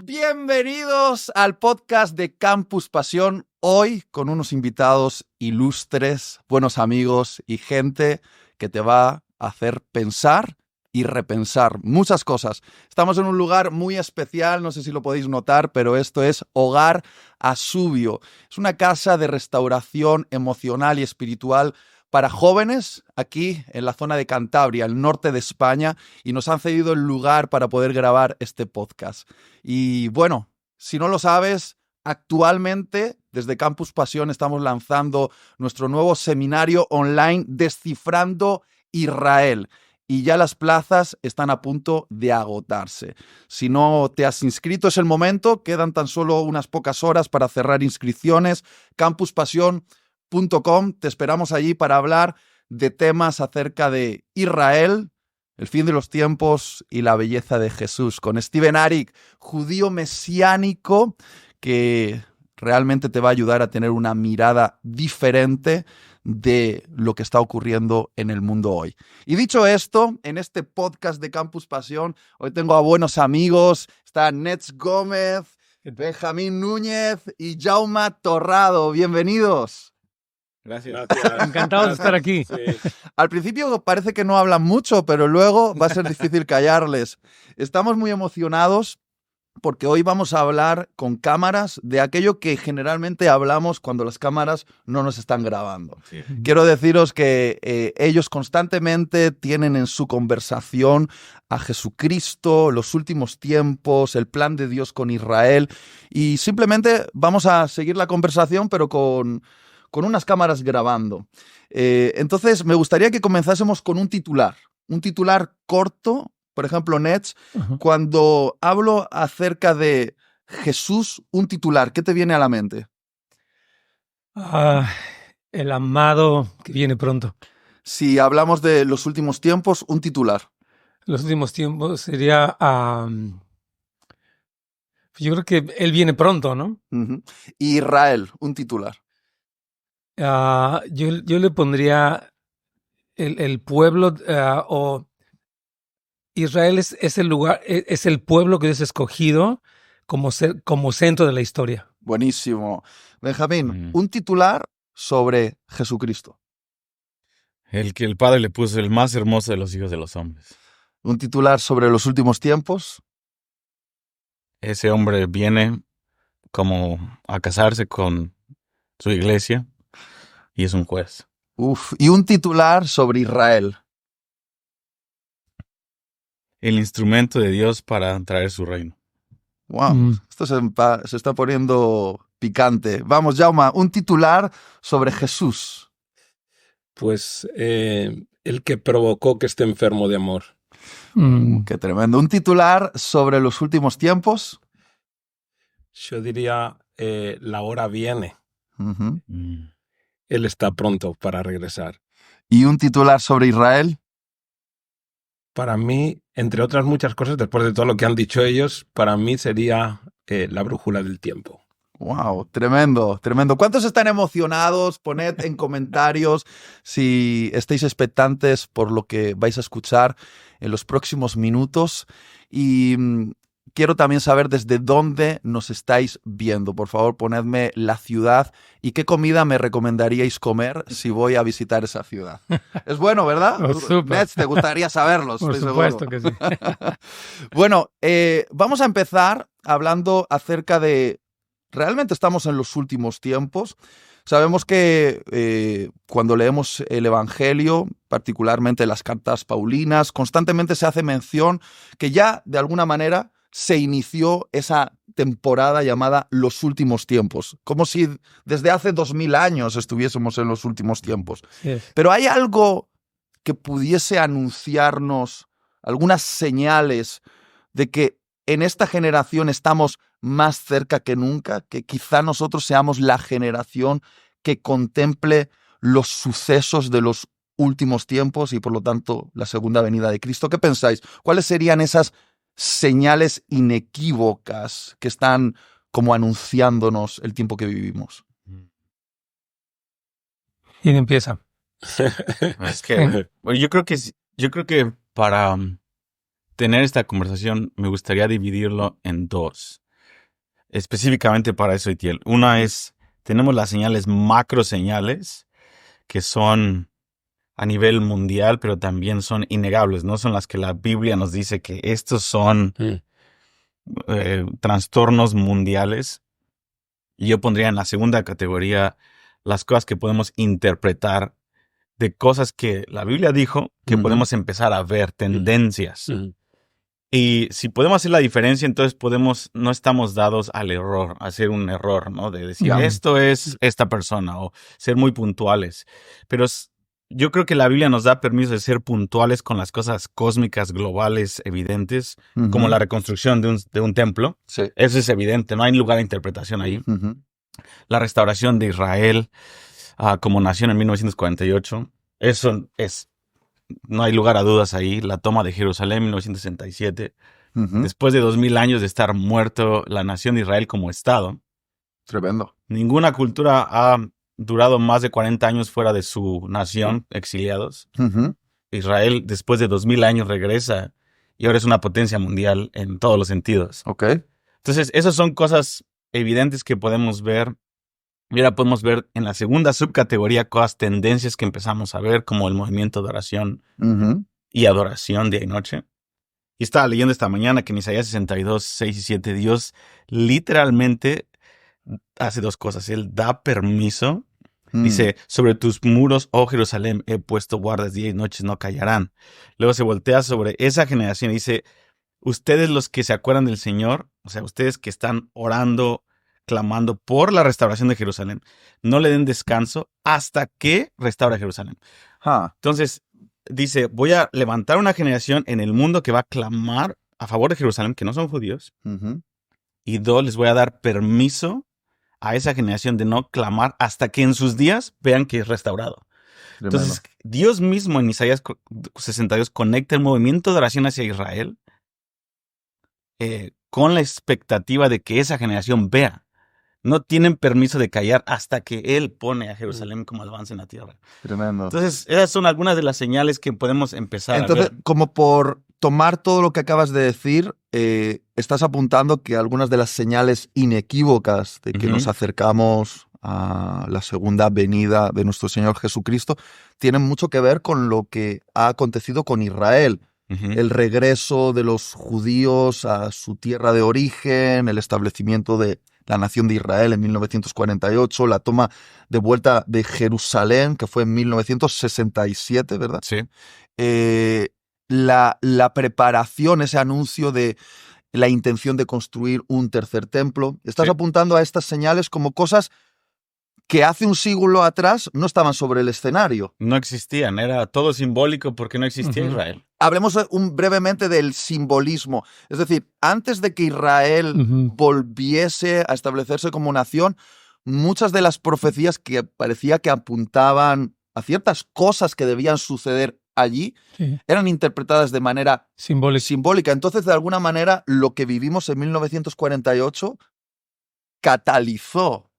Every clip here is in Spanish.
Bienvenidos al podcast de Campus Pasión. Hoy con unos invitados ilustres, buenos amigos y gente que te va a hacer pensar y repensar muchas cosas. Estamos en un lugar muy especial, no sé si lo podéis notar, pero esto es Hogar Asubio. Es una casa de restauración emocional y espiritual para jóvenes aquí en la zona de Cantabria, el norte de España, y nos han cedido el lugar para poder grabar este podcast. Y bueno, si no lo sabes, actualmente desde Campus Pasión estamos lanzando nuestro nuevo seminario online Descifrando Israel. Y ya las plazas están a punto de agotarse. Si no te has inscrito, es el momento. Quedan tan solo unas pocas horas para cerrar inscripciones. Campuspasión.com. Te esperamos allí para hablar de temas acerca de Israel, el fin de los tiempos y la belleza de Jesús. Con Steven Arik, judío mesiánico, que realmente te va a ayudar a tener una mirada diferente de lo que está ocurriendo en el mundo hoy. Y dicho esto, en este podcast de Campus Pasión, hoy tengo a buenos amigos. Está Nets Gómez, Benjamín Núñez y Jaume Torrado. Bienvenidos. Gracias. Encantados de estar aquí. Sí. Al principio parece que no hablan mucho, pero luego va a ser difícil callarles. Estamos muy emocionados porque hoy vamos a hablar con cámaras de aquello que generalmente hablamos cuando las cámaras no nos están grabando. Sí. Quiero deciros que ellos constantemente tienen en su conversación a Jesucristo, los últimos tiempos, el plan de Dios con Israel, y simplemente vamos a seguir la conversación, pero con unas cámaras grabando. Entonces, me gustaría que comenzásemos con un titular corto. Por ejemplo, Nets, cuando hablo acerca de Jesús, un titular, ¿qué te viene a la mente? El amado que viene pronto. Si hablamos de los últimos tiempos, un titular. Los últimos tiempos sería... yo creo que él viene pronto, ¿no? Uh-huh. Israel, un titular. Yo le pondría el pueblo o... Israel es el lugar, es el pueblo que Dios ha escogido como centro de la historia. Buenísimo. Benjamín, un titular sobre Jesucristo. El que el Padre le puso, el más hermoso de los hijos de los hombres. Un titular sobre los últimos tiempos. Ese hombre viene como a casarse con su iglesia y es un juez. Y un titular sobre Israel. El instrumento de Dios para traer su reino. Wow, esto se está poniendo picante. Vamos, Jaume, un titular sobre Jesús. Pues el que provocó que esté enfermo de amor. Qué tremendo. Un titular sobre los últimos tiempos. Yo diría, la hora viene. Uh-huh. Él está pronto para regresar. Y un titular sobre Israel. Para mí, entre otras muchas cosas, después de todo lo que han dicho ellos, para mí sería la brújula del tiempo. Wow, tremendo, tremendo. ¿Cuántos están emocionados? Poned en comentarios si estáis expectantes por lo que vais a escuchar en los próximos minutos. Y quiero también saber desde dónde nos estáis viendo. Por favor, ponedme la ciudad y qué comida me recomendaríais comer si voy a visitar esa ciudad. Es bueno, ¿verdad? Nets, te gustaría saberlo. Por supuesto que sí. Bueno, vamos a empezar hablando acerca de... Realmente estamos en los últimos tiempos. Sabemos que cuando leemos el Evangelio, particularmente las cartas paulinas, constantemente se hace mención que ya de alguna manera se inició esa temporada llamada los últimos tiempos, como si desde hace 2000 años estuviésemos en los últimos tiempos. Yes. Pero ¿hay algo que pudiese anunciarnos, algunas señales de que en esta generación estamos más cerca que nunca, que quizá nosotros seamos la generación que contemple los sucesos de los últimos tiempos y por lo tanto la segunda venida de Cristo? ¿Qué pensáis? ¿Cuáles serían esas señales inequívocas que están como anunciándonos el tiempo que vivimos? ¿Quién empieza? Es que bueno, yo creo que para tener esta conversación me gustaría dividirlo en dos. específicamente para eso, Itiel. Una es, tenemos las señales macro señales, que son a nivel mundial, pero también son innegables, ¿no? Son las que la Biblia nos dice que estos son trastornos mundiales. Y yo pondría en la segunda categoría las cosas que podemos interpretar de cosas que la Biblia dijo, que podemos empezar a ver, tendencias. Y si podemos hacer la diferencia, entonces no estamos dados al error, a hacer un error, ¿no? De decir, esto es esta persona, o ser muy puntuales. Pero yo creo que la Biblia nos da permiso de ser puntuales con las cosas cósmicas, globales, evidentes, como la reconstrucción de un templo. Sí. Eso es evidente, no hay lugar a interpretación ahí. La restauración de Israel como nación en 1948, eso es, no hay lugar a dudas ahí. La toma de Jerusalén en 1967, después de 2000 años de estar muerto la nación de Israel como Estado. Tremendo. Ninguna cultura ha durado más de 40 años fuera de su nación, exiliados. Israel, después de 2000 años, regresa y ahora es una potencia mundial en todos los sentidos. Okay. Entonces, esas son cosas evidentes que podemos ver. Y ahora podemos ver en la segunda subcategoría cosas, tendencias que empezamos a ver, como el movimiento de oración y adoración día y noche. Y estaba leyendo esta mañana que en Isaías 62, 6 y 7, Dios literalmente hace dos cosas. Él da permiso. Dice, sobre tus muros, oh Jerusalén, he puesto guardas día y noche, no callarán. Luego se voltea sobre esa generación y dice, ustedes los que se acuerdan del Señor, o sea, ustedes que están orando, clamando por la restauración de Jerusalén, no le den descanso hasta que restaure Jerusalén. Entonces, dice, voy a levantar una generación en el mundo que va a clamar a favor de Jerusalén, que no son judíos. Y dos, les voy a dar permiso a esa generación de no clamar hasta que en sus días vean que es restaurado. Tremendo. Entonces, Dios mismo en Isaías 62 conecta el movimiento de oración hacia Israel con la expectativa de que esa generación vea. No tienen permiso de callar hasta que Él pone a Jerusalén como alabanza en la tierra. Tremendo. Entonces, esas son algunas de las señales que podemos empezar a ver. Entonces, como por tomar todo lo que acabas de decir, estás apuntando que algunas de las señales inequívocas de que nos acercamos a la segunda venida de nuestro Señor Jesucristo tienen mucho que ver con lo que ha acontecido con Israel. El regreso de los judíos a su tierra de origen, el establecimiento de la nación de Israel en 1948, la toma de vuelta de Jerusalén, que fue en 1967, ¿verdad? Sí. La preparación, ese anuncio de la intención de construir un tercer templo. Estás apuntando a estas señales como cosas que hace un siglo atrás no estaban sobre el escenario. No existían, era todo simbólico porque no existía Israel. Hablemos brevemente del simbolismo. Es decir, antes de que Israel volviese a establecerse como nación, muchas de las profecías que parecía que apuntaban a ciertas cosas que debían suceder allí eran interpretadas de manera simbólica. Entonces, de alguna manera, lo que vivimos en 1948 catalizó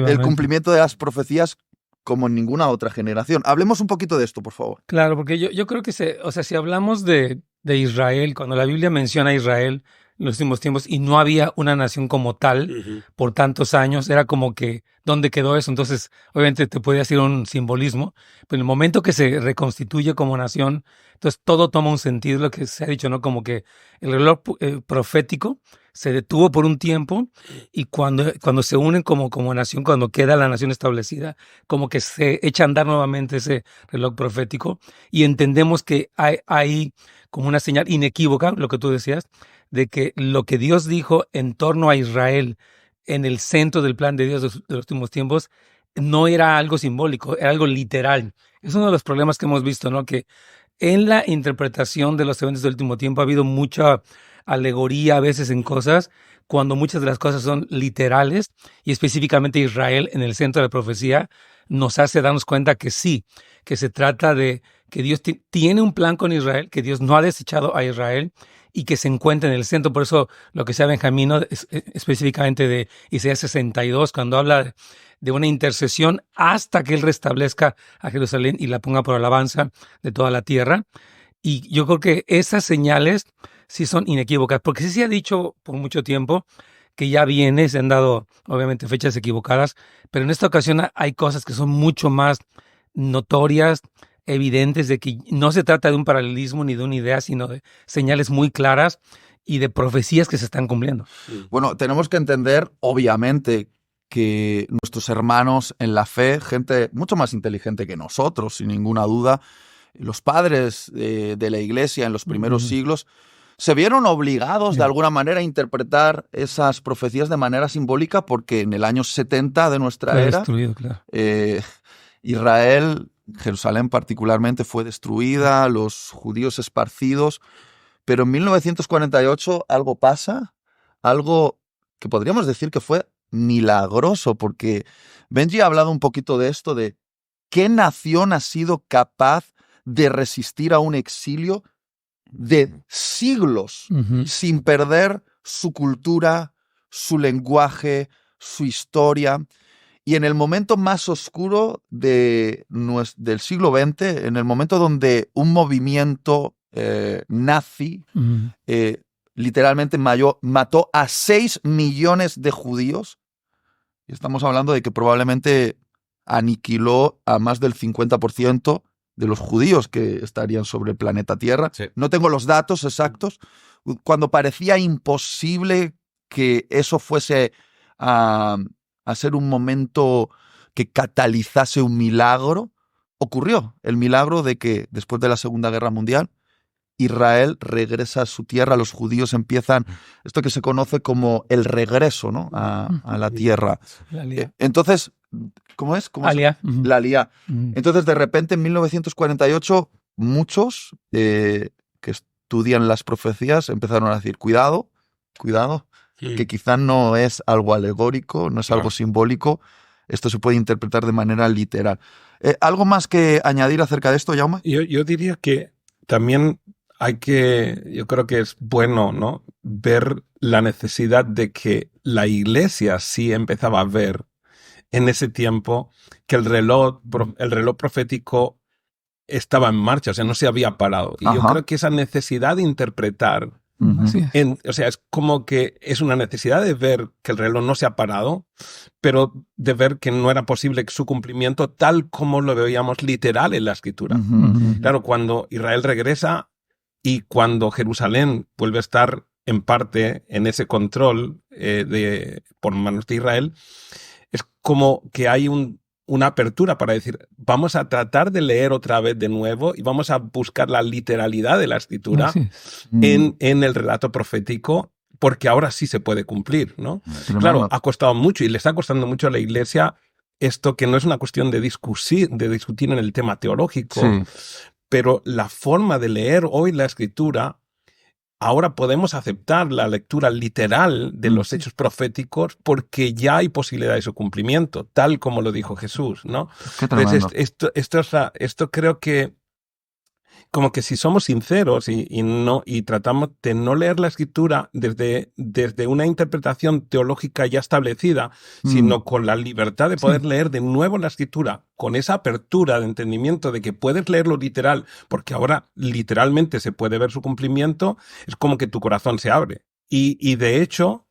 el cumplimiento de las profecías como en ninguna otra generación. Hablemos un poquito de esto, por favor. Claro, porque yo creo que si hablamos de Israel, cuando la Biblia menciona a Israel en los últimos tiempos y no había una nación como tal por tantos años, era como que, ¿dónde quedó eso? Entonces, obviamente te puede hacer un simbolismo, pero en el momento que se reconstituye como nación, entonces todo toma un sentido, lo que se ha dicho, ¿no? Como que el reloj profético se detuvo por un tiempo y cuando se unen como nación, cuando queda la nación establecida, como que se echa a andar nuevamente ese reloj profético y entendemos que hay como una señal inequívoca, lo que tú decías, de que lo que Dios dijo en torno a Israel en el centro del plan de Dios de los últimos tiempos no era algo simbólico, era algo literal. Es uno de los problemas que hemos visto, ¿no? Que en la interpretación de los eventos del último tiempo ha habido mucha alegoría a veces en cosas, cuando muchas de las cosas son literales, y específicamente Israel en el centro de la profecía nos hace darnos cuenta que sí, que se trata de que Dios tiene un plan con Israel, que Dios no ha desechado a Israel y que se encuentra en el centro. Por eso lo que sea Benjamín, específicamente de Isaías 62, cuando habla de una intercesión hasta que Él restablezca a Jerusalén y la ponga por alabanza de toda la tierra. Y yo creo que esas señales sí son inequívocas, porque sí se ha dicho por mucho tiempo que ya viene, se han dado obviamente fechas equivocadas, pero en esta ocasión hay cosas que son mucho más notorias, evidentes, de que no se trata de un paralelismo ni de una idea, sino de señales muy claras y de profecías que se están cumpliendo. Bueno, tenemos que entender, obviamente, que nuestros hermanos en la fe, gente mucho más inteligente que nosotros, sin ninguna duda, los padres de la Iglesia en los primeros siglos, se vieron obligados de alguna manera a interpretar esas profecías de manera simbólica, porque en el año 70 de nuestra Fue era, destruido, claro. Israel, Jerusalén particularmente, fue destruida, los judíos esparcidos, pero en 1948 algo pasa, algo que podríamos decir que fue milagroso, porque Benji ha hablado un poquito de esto, de qué nación ha sido capaz de resistir a un exilio de siglos sin perder su cultura, su lenguaje, su historia. Y en el momento más oscuro del siglo XX, en el momento donde un movimiento nazi literalmente mató a 6 millones de judíos, y estamos hablando de que probablemente aniquiló a más del 50% de los judíos que estarían sobre el planeta Tierra. Sí. No tengo los datos exactos. Cuando parecía imposible que eso fuese a ser un momento que catalizase un milagro, ocurrió el milagro de que después de la Segunda Guerra Mundial, Israel regresa a su tierra, los judíos empiezan esto que se conoce como el regreso, ¿no? a la tierra. Entonces, ¿cómo es? Aliyá. La Aliyá. Entonces, de repente, en 1948, muchos que estudian las profecías empezaron a decir, cuidado, que quizá no es algo alegórico, no es algo simbólico, esto se puede interpretar de manera literal. ¿Algo más que añadir acerca de esto, Jaume? Yo diría que también yo creo que es bueno, ¿no?, ver la necesidad de que la Iglesia sí empezaba a ver en ese tiempo que el reloj profético estaba en marcha, o sea, no se había parado. Y yo creo que esa necesidad de interpretar, o sea, es como que es una necesidad de ver que el reloj no se ha parado, pero de ver que no era posible su cumplimiento tal como lo veíamos literal en la Escritura. Claro, cuando Israel regresa y cuando Jerusalén vuelve a estar en parte en ese control por manos de Israel, es como que hay una apertura para decir, vamos a tratar de leer otra vez de nuevo y vamos a buscar la literalidad de la Escritura en el relato profético, porque ahora sí se puede cumplir, ¿no? Claro, ha costado mucho y le está costando mucho a la Iglesia esto, que no es una cuestión de discutir en el tema teológico, pero la forma de leer hoy la Escritura, ahora podemos aceptar la lectura literal de los hechos proféticos porque ya hay posibilidad de su cumplimiento, tal como lo dijo Jesús, ¿no? Entonces, esto creo que, como que si somos sinceros y tratamos de no leer la Escritura desde una interpretación teológica ya establecida, sino con la libertad de poder leer de nuevo la Escritura, con esa apertura de entendimiento de que puedes leerlo literal, porque ahora literalmente se puede ver su cumplimiento, es como que tu corazón se abre. Y de hecho,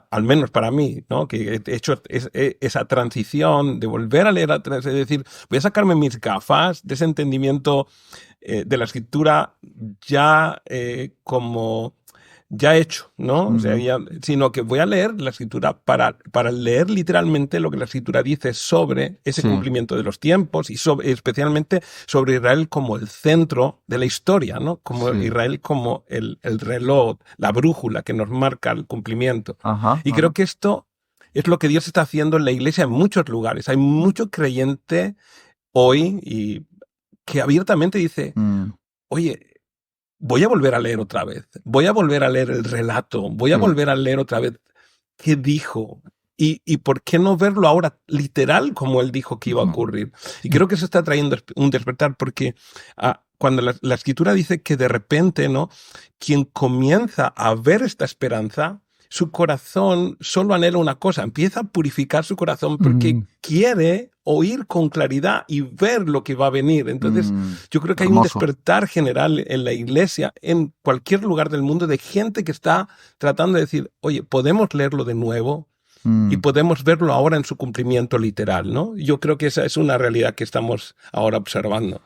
al menos para mí, ¿no?, que he hecho esa transición de volver a leer, es decir, voy a sacarme mis gafas de ese entendimiento de la Escritura ya como ya hecho, ¿no? O sea, sino que voy a leer la Escritura para leer literalmente lo que la Escritura dice sobre ese cumplimiento de los tiempos y especialmente sobre Israel como el centro de la historia, ¿no? Como Israel como el reloj, la brújula que nos marca el cumplimiento. Y creo que esto es lo que Dios está haciendo en la Iglesia en muchos lugares. Hay mucho creyente hoy y que abiertamente dice, oye, voy a volver a leer otra vez, voy a volver a leer el relato, voy a volver a leer otra vez qué dijo y por qué no verlo ahora literal como él dijo que iba a ocurrir. Y creo que eso está trayendo un despertar porque cuando la Escritura dice que de repente, ¿no?, quien comienza a ver esta esperanza su corazón solo anhela una cosa, empieza a purificar su corazón porque quiere oír con claridad y ver lo que va a venir. Entonces, yo creo que hay un despertar general en la iglesia, en cualquier lugar del mundo, de gente que está tratando de decir, oye, podemos leerlo de nuevo y podemos verlo ahora en su cumplimiento literal, ¿no? Yo creo que esa es una realidad que estamos ahora observando.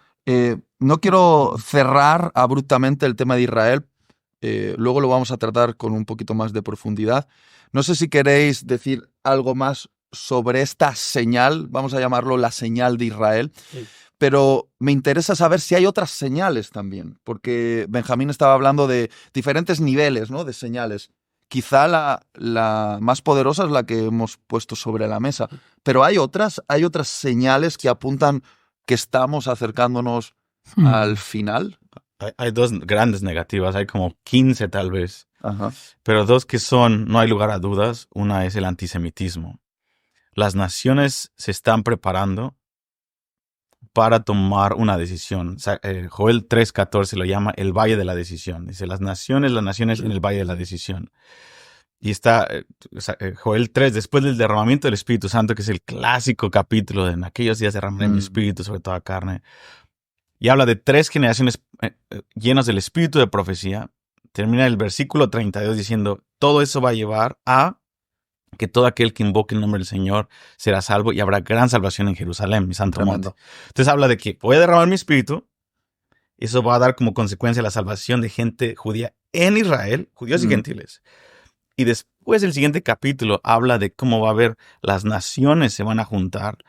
No quiero cerrar abruptamente el tema de Israel. Luego lo vamos a tratar con un poquito más de profundidad. No sé si queréis decir algo más sobre esta señal, vamos a llamarlo la señal de Israel, pero me interesa saber si hay otras señales también, porque Benjamín estaba hablando de diferentes niveles, ¿no?, de señales. Quizá la más poderosa es la que hemos puesto sobre la mesa, pero hay otras señales que apuntan que estamos acercándonos al final. Hay dos grandes negativas, hay como 15 tal vez, Ajá. pero dos que no hay lugar a dudas. Una es el antisemitismo. Las naciones se están preparando para tomar una decisión. Joel 3:14 lo llama el Valle de la Decisión. Dice, las naciones en el Valle de la Decisión. Y está Joel 3, después del derramamiento del Espíritu Santo, que es el clásico capítulo de en aquellos días derramaré mi Espíritu sobre toda carne. Y habla de 3 generaciones llenas del espíritu de profecía. Termina el versículo 32 diciendo, todo eso va a llevar a que todo aquel que invoque el nombre del Señor será salvo y habrá gran salvación en Jerusalén, mi santo monte. Entonces habla de que voy a derramar mi espíritu. Eso va a dar como consecuencia la salvación de gente judía en Israel, judíos y gentiles. Y después el siguiente capítulo habla de cómo va a haber las naciones se van a juntar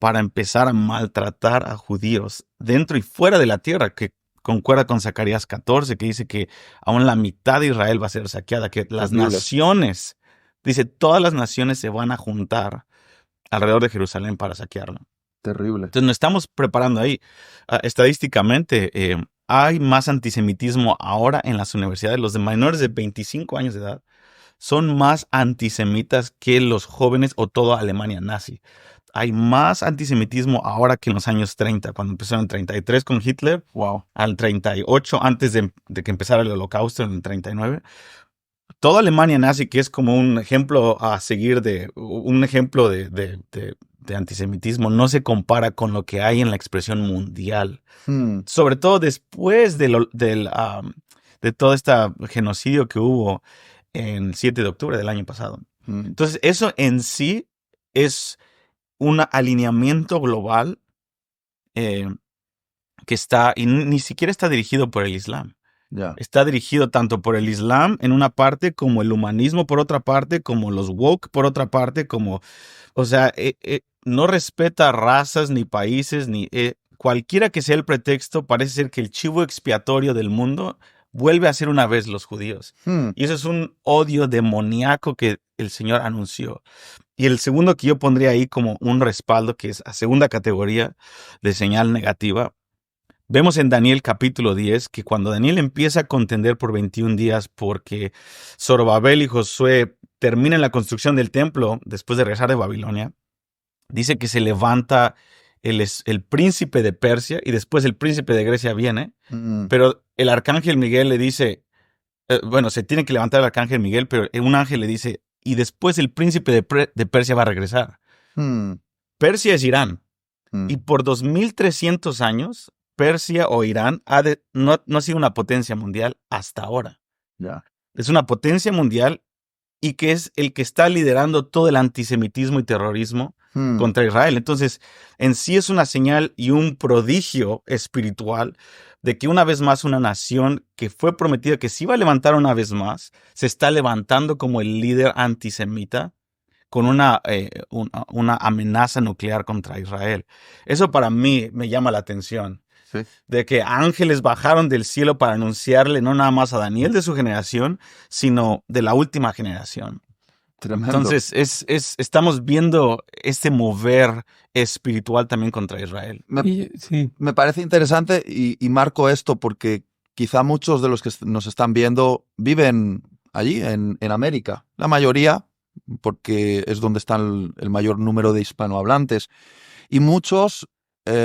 para empezar a maltratar a judíos dentro y fuera de la tierra, que concuerda con Zacarías 14, que dice que aún la mitad de Israel va a ser saqueada, que las naciones, dice, todas las naciones se van a juntar alrededor de Jerusalén para saquearlo. Terrible. Entonces nos estamos preparando ahí. Estadísticamente, hay más antisemitismo ahora en las universidades. Los de menores de 25 años de edad son más antisemitas que los jóvenes o toda Alemania nazi. Hay más antisemitismo ahora que en los años 30, cuando empezaron en 33 con Hitler, al 38, antes de que empezara el Holocausto en el 39. Toda Alemania nazi, que es como un ejemplo a seguir de antisemitismo, no se compara con lo que hay en la expresión mundial. Sobre todo después de todo este genocidio que hubo en 7 de octubre del año pasado. Entonces, eso en sí es un alineamiento global que está, y ni siquiera está dirigido por el Islam. Yeah. Está dirigido tanto por el Islam en una parte, como el humanismo por otra parte, como los woke por otra parte, no respeta razas ni países, ni cualquiera que sea el pretexto. Parece ser que el chivo expiatorio del mundo vuelve a ser una vez los judíos. Y eso es un odio demoníaco que el Señor anunció. Y el segundo que yo pondría ahí como un respaldo, que es a segunda categoría de señal negativa, vemos en Daniel capítulo 10 que cuando Daniel empieza a contender por 21 días porque Zorobabel y Josué terminan la construcción del templo después de regresar de Babilonia, dice que se levanta el príncipe de Persia y después el príncipe de Grecia viene, pero el arcángel Miguel le dice, se tiene que levantar el arcángel Miguel, pero un ángel le dice, y después el príncipe de Persia va a regresar. Persia es Irán. Y por 2300 años, Persia o Irán no ha sido una potencia mundial hasta ahora. Yeah. Es una potencia mundial y que es el que está liderando todo el antisemitismo y terrorismo contra Israel. Entonces, en sí es una señal y un prodigio espiritual de que una vez más una nación que fue prometida que se iba a levantar una vez más, se está levantando como el líder antisemita con una amenaza nuclear contra Israel. Eso para mí me llama la atención. Sí. De que ángeles bajaron del cielo para anunciarle no nada más a Daniel de su generación, sino de la última generación. Tremendo. Entonces, estamos viendo este mover espiritual también contra Israel. Me parece interesante y marco esto porque quizá muchos de los que nos están viendo viven allí, en América. La mayoría, porque es donde está el mayor número de hispanohablantes. Y muchos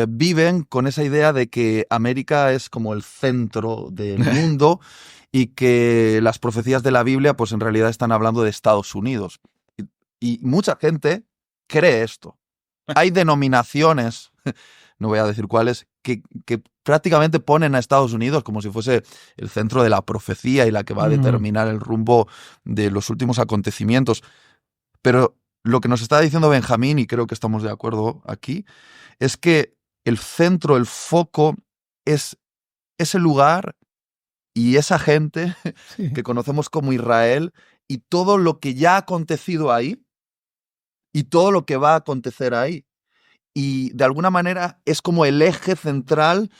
viven con esa idea de que América es como el centro del mundo y que las profecías de la Biblia pues en realidad están hablando de Estados Unidos. Y mucha gente cree esto. Hay denominaciones, no voy a decir cuáles, que prácticamente ponen a Estados Unidos como si fuese el centro de la profecía y la que va a determinar el rumbo de los últimos acontecimientos. Pero lo que nos está diciendo Benjamín, y creo que estamos de acuerdo aquí, es que el centro, el foco, es ese lugar y esa gente que conocemos como Israel y todo lo que ya ha acontecido ahí y todo lo que va a acontecer ahí. Y de alguna manera es como el eje central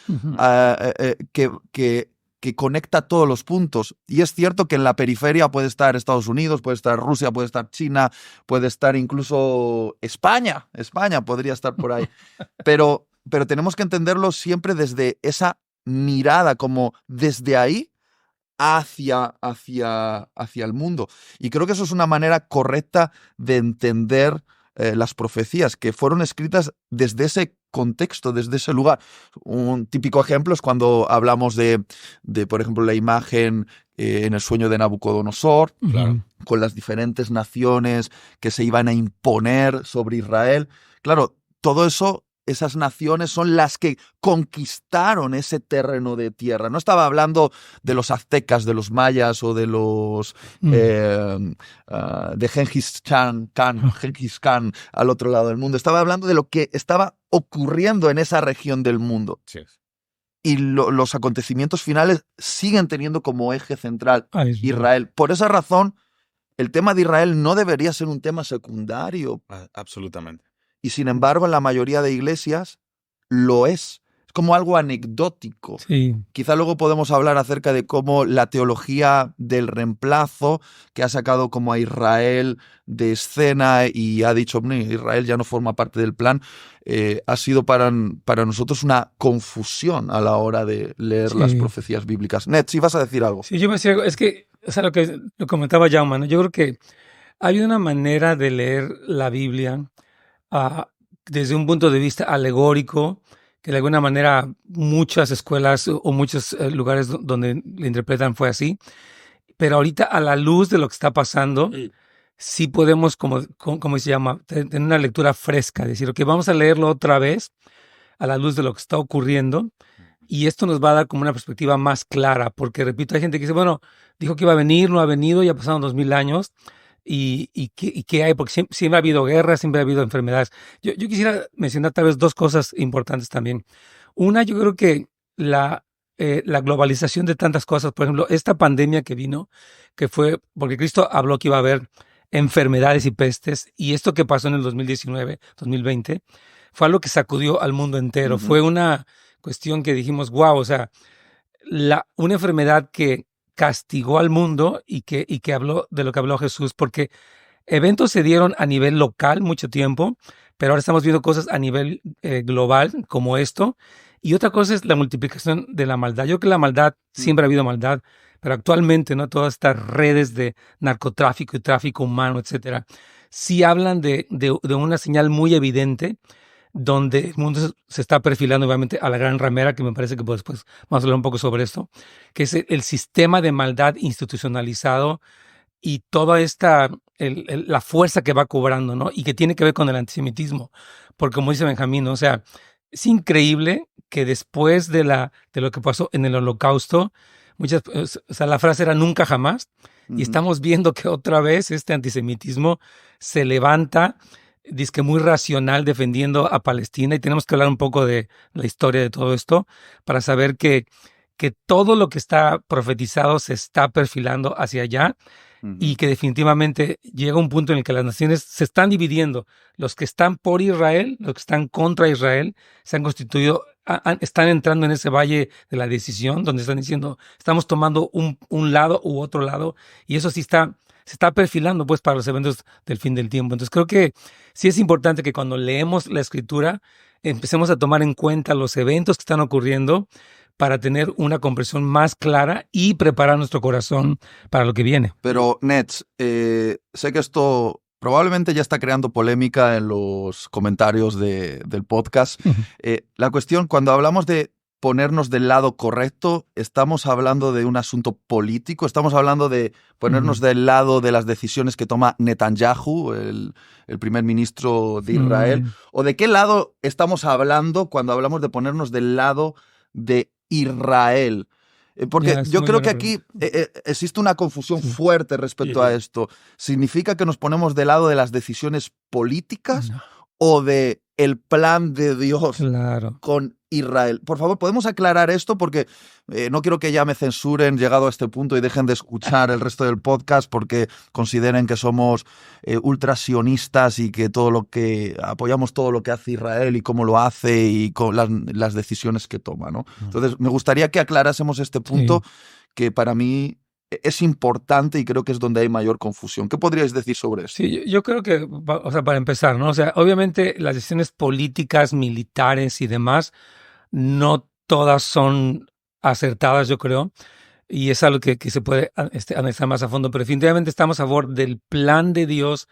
que conecta todos los puntos. Y es cierto que en la periferia puede estar Estados Unidos, puede estar Rusia, puede estar China, puede estar incluso España. España podría estar por ahí. Pero tenemos que entenderlo siempre desde esa mirada, como desde ahí hacia el mundo. Y creo que eso es una manera correcta de entender las profecías, que fueron escritas desde ese contexto, desde ese lugar. Un típico ejemplo es cuando hablamos de por ejemplo, la imagen en el sueño de Nabucodonosor, con las diferentes naciones que se iban a imponer sobre Israel. Claro, todo eso, esas naciones son las que conquistaron ese terreno de tierra. No estaba hablando de los aztecas, de los mayas o de los de Genghis Khan al otro lado del mundo. Estaba hablando de lo que estaba ocurriendo en esa región del mundo. Sí. Y los acontecimientos finales siguen teniendo como eje central Israel. Por esa razón, el tema de Israel no debería ser un tema secundario. Absolutamente. Y sin embargo, en la mayoría de iglesias lo es. Es como algo anecdótico. Sí. Quizá luego podemos hablar acerca de cómo la teología del reemplazo, que ha sacado como a Israel de escena y ha dicho, Israel ya no forma parte del plan, ha sido para nosotros una confusión a la hora de leer las profecías bíblicas. Ned, ¿sí vas a decir algo? Sí, yo me decía algo. Es que, o sea, lo comentaba Jaume, ¿no? Yo creo que hay una manera de leer la Biblia desde un punto de vista alegórico, que de alguna manera muchas escuelas o muchos lugares donde la interpretan fue así, pero ahorita a la luz de lo que está pasando, sí podemos, como se llama, tener una lectura fresca, decir, ok, vamos a leerlo otra vez a la luz de lo que está ocurriendo, y esto nos va a dar como una perspectiva más clara, porque repito, hay gente que dice, bueno, dijo que iba a venir, no ha venido, ya pasaron 2000 años, ¿Y qué hay? Porque siempre ha habido guerras, siempre ha habido enfermedades. Yo quisiera mencionar tal vez dos cosas importantes también. Una, yo creo que la globalización de tantas cosas, por ejemplo, esta pandemia que vino, que fue porque Cristo habló que iba a haber enfermedades y pestes, y esto que pasó en el 2019, 2020, fue algo que sacudió al mundo entero. Fue una cuestión que dijimos, wow, o sea, una enfermedad que castigó al mundo y que habló de lo que habló Jesús, porque eventos se dieron a nivel local mucho tiempo, pero ahora estamos viendo cosas a nivel global como esto. Y otra cosa es la multiplicación de la maldad. Yo creo que la maldad, siempre ha habido maldad, pero actualmente, ¿no? Todas estas redes de narcotráfico y tráfico humano, etcétera, sí hablan de una señal muy evidente donde el mundo se está perfilando obviamente a la gran ramera, que me parece que después vamos a hablar un poco sobre esto, que es el sistema de maldad institucionalizado y toda esta, la fuerza que va cobrando, ¿no? Y que tiene que ver con el antisemitismo. Porque como dice Benjamín, ¿no? O sea, es increíble que después de lo que pasó en el Holocausto, o sea, la frase era nunca jamás, y estamos viendo que otra vez este antisemitismo se levanta, dizque muy racional, defendiendo a Palestina, y tenemos que hablar un poco de la historia de todo esto para saber que todo lo que está profetizado se está perfilando hacia allá y que definitivamente llega un punto en el que las naciones se están dividiendo. Los que están por Israel, los que están contra Israel, se han constituido, están entrando en ese valle de la decisión, donde están diciendo, estamos tomando un lado u otro lado, y eso sí se está perfilando pues para los eventos del fin del tiempo. Entonces creo que sí es importante que cuando leemos la Escritura empecemos a tomar en cuenta los eventos que están ocurriendo para tener una comprensión más clara y preparar nuestro corazón para lo que viene. Pero, Nets, sé que esto probablemente ya está creando polémica en los comentarios del podcast. La cuestión, cuando hablamos de ponernos del lado correcto, ¿estamos hablando de un asunto político? ¿Estamos hablando de ponernos del lado de las decisiones que toma Netanyahu, el primer ministro de Israel? ¿O de qué lado estamos hablando cuando hablamos de ponernos del lado de Israel? Porque yo creo que aquí existe una confusión fuerte respecto a esto. ¿Significa que nos ponemos del lado de las decisiones políticas o de el plan de Dios con Israel? Por favor, ¿podemos aclarar esto? Porque no quiero que ya me censuren llegado a este punto y dejen de escuchar el resto del podcast porque consideren que somos ultrasionistas y que apoyamos todo lo que hace Israel y cómo lo hace y con las decisiones que toma, ¿no? Entonces, me gustaría que aclarásemos este punto que para mí es importante y creo que es donde hay mayor confusión. ¿Qué podríais decir sobre eso? Sí, yo creo que, o sea, para empezar, ¿no? O sea, obviamente las decisiones políticas, militares y demás, no todas son acertadas, yo creo, y es algo que se puede analizar más a fondo, pero definitivamente estamos a favor del plan de Dios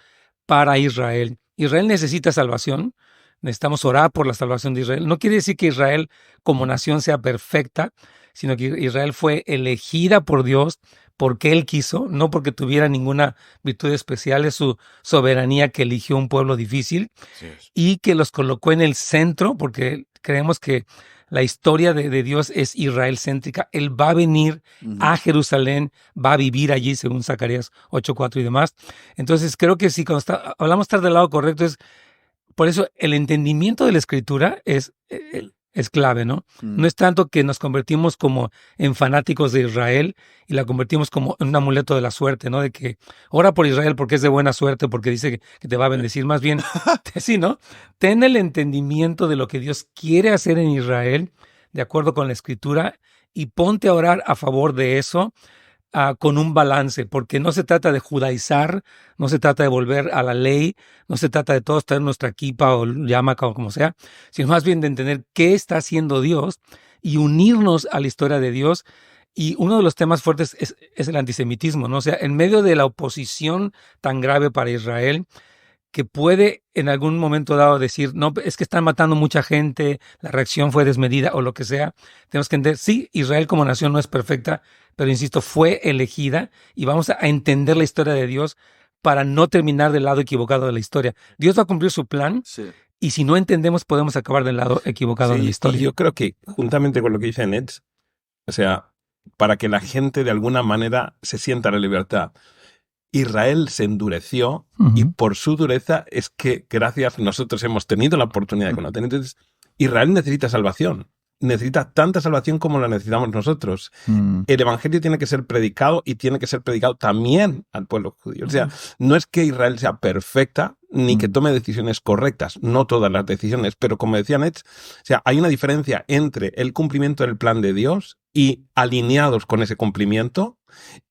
para Israel. Israel necesita salvación, necesitamos orar por la salvación de Israel. No quiere decir que Israel como nación sea perfecta, sino que Israel fue elegida por Dios porque Él quiso, no porque tuviera ninguna virtud especial, es su soberanía que eligió un pueblo difícil y que los colocó en el centro, porque creemos que la historia de Dios es Israel céntrica. Él va a venir a Jerusalén, va a vivir allí, según Zacarías 8:4 y demás. Entonces creo que sí, cuando hablamos de estar del lado correcto, es por eso el entendimiento de la Escritura es clave, ¿no? No es tanto que nos convertimos como en fanáticos de Israel y la convertimos como en un amuleto de la suerte, ¿no? De que ora por Israel porque es de buena suerte, porque dice que te va a bendecir. Más bien, sí, ¿no? Ten el entendimiento de lo que Dios quiere hacer en Israel, de acuerdo con la Escritura, y ponte a orar a favor de eso, con un balance, porque no se trata de judaizar, no se trata de volver a la ley, no se trata de todos tener nuestra kipa o yarmulke o como sea, sino más bien de entender qué está haciendo Dios y unirnos a la historia de Dios. Y uno de los temas fuertes es el antisemitismo, ¿no? O sea, en medio de la oposición tan grave para Israel, que puede en algún momento dado decir, no, es que están matando mucha gente, la reacción fue desmedida o lo que sea. Tenemos que entender, sí, Israel como nación no es perfecta, pero insisto, fue elegida y vamos a entender la historia de Dios para no terminar del lado equivocado de la historia. Dios va a cumplir su plan y si no entendemos podemos acabar del lado equivocado de la historia. Y yo creo que juntamente con lo que dice Nets, o sea, para que la gente de alguna manera se sienta la libertad. Israel se endureció y por su dureza es que gracias nosotros hemos tenido la oportunidad de conocer. Entonces, Israel necesita salvación. Necesita tanta salvación como la necesitamos nosotros. El evangelio tiene que ser predicado y tiene que ser predicado también al pueblo judío. O sea, no es que Israel sea perfecta ni que tome decisiones correctas, no todas las decisiones, pero como decía Nets, o sea, hay una diferencia entre el cumplimiento del plan de Dios y alineados con ese cumplimiento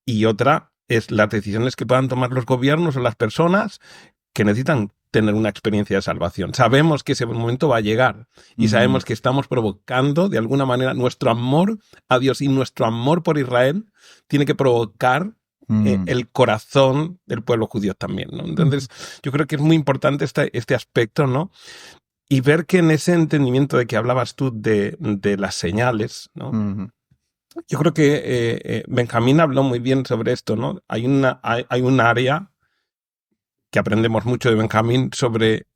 y otra es las decisiones que puedan tomar los gobiernos o las personas que necesitan tener una experiencia de salvación. Sabemos que ese momento va a llegar y sabemos que estamos provocando de alguna manera nuestro amor a Dios y nuestro amor por Israel tiene que provocar el corazón del pueblo judío también, ¿no? Entonces, yo creo que es muy importante este aspecto, ¿no? Y ver que en ese entendimiento de que hablabas tú de las señales, ¿no? Yo creo que Benjamín habló muy bien sobre esto, ¿no? Hay un área que aprendemos mucho de Benjamín sobre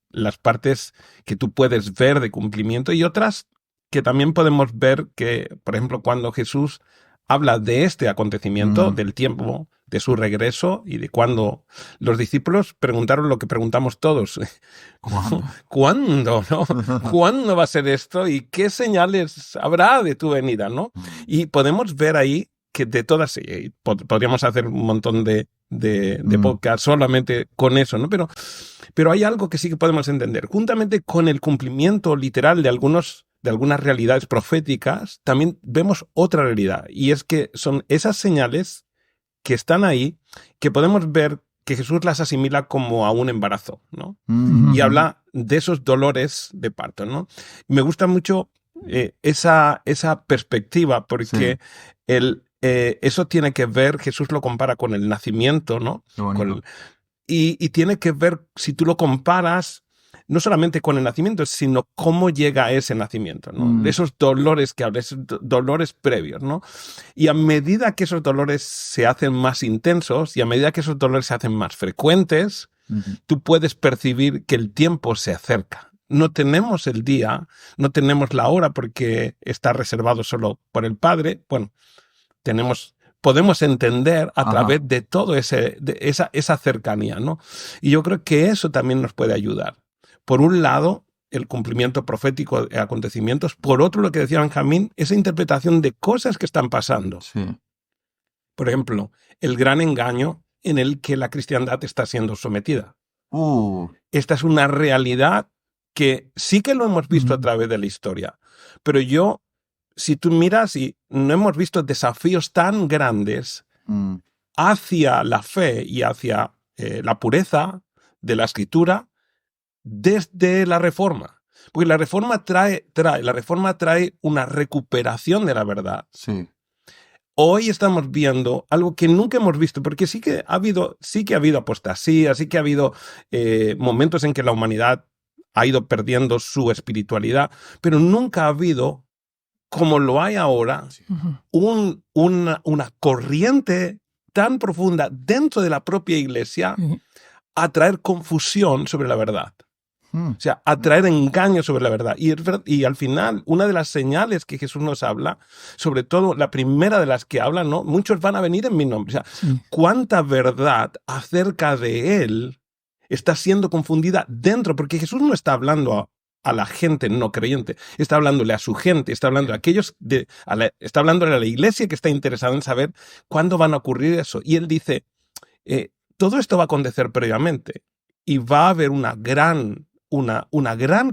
las partes que tú puedes ver de cumplimiento y otras que también podemos ver que, por ejemplo, cuando Jesús habla de este acontecimiento, del tiempo de su regreso y de cuando los discípulos preguntaron lo que preguntamos todos. ¿Cuándo? ¿No? ¿Cuándo va a ser esto? ¿Y qué señales habrá de tu venida? ¿No? Y podemos ver ahí que de todas, podríamos hacer un montón de podcasts solamente con eso, ¿no? Pero hay algo que sí que podemos entender. Juntamente con el cumplimiento literal de algunas realidades proféticas, también vemos otra realidad. Y es que son esas señales que están ahí, que podemos ver que Jesús las asimila como a un embarazo, ¿no? Y habla de esos dolores de parto, ¿no? Me gusta mucho esa perspectiva porque eso tiene que ver, Jesús lo compara con el nacimiento, ¿no? Y tiene que ver, si tú lo comparas, no solamente con el nacimiento, sino cómo llega a ese nacimiento, ¿no? Esos dolores que hablas, esos dolores previos, ¿no? Y a medida que esos dolores se hacen más intensos y a medida que esos dolores se hacen más frecuentes, tú puedes percibir que el tiempo se acerca. No tenemos el día, no tenemos la hora porque está reservado solo por el Padre. Bueno, podemos entender a través de todo esa cercanía, ¿no? Y yo creo que eso también nos puede ayudar. Por un lado, el cumplimiento profético de acontecimientos. Por otro, lo que decía Benjamín, esa interpretación de cosas que están pasando. Sí. Por ejemplo, el gran engaño en el que la cristiandad está siendo sometida. Esta es una realidad que sí que lo hemos visto a través de la historia. Pero si tú miras y no hemos visto desafíos tan grandes hacia la fe y hacia la pureza de la Escritura desde la Reforma. Porque la Reforma trae una recuperación de la verdad. Sí. Hoy estamos viendo algo que nunca hemos visto, porque sí que ha habido apostasía, sí que ha habido momentos en que la humanidad ha ido perdiendo su espiritualidad, pero nunca ha habido, como lo hay ahora, una corriente tan profunda dentro de la propia iglesia a traer confusión sobre la verdad. O sea, a traer engaño sobre la verdad. Y al final, una de las señales que Jesús nos habla, sobre todo la primera de las que habla, ¿no? Muchos van a venir en mi nombre. O sea, cuánta verdad acerca de Él está siendo confundida dentro, porque Jesús no está hablando a la gente no creyente, está hablándole a su gente, está hablando a está hablándole a la iglesia que está interesada en saber cuándo van a ocurrir eso. Y Él dice, todo esto va a acontecer previamente y va a haber una gran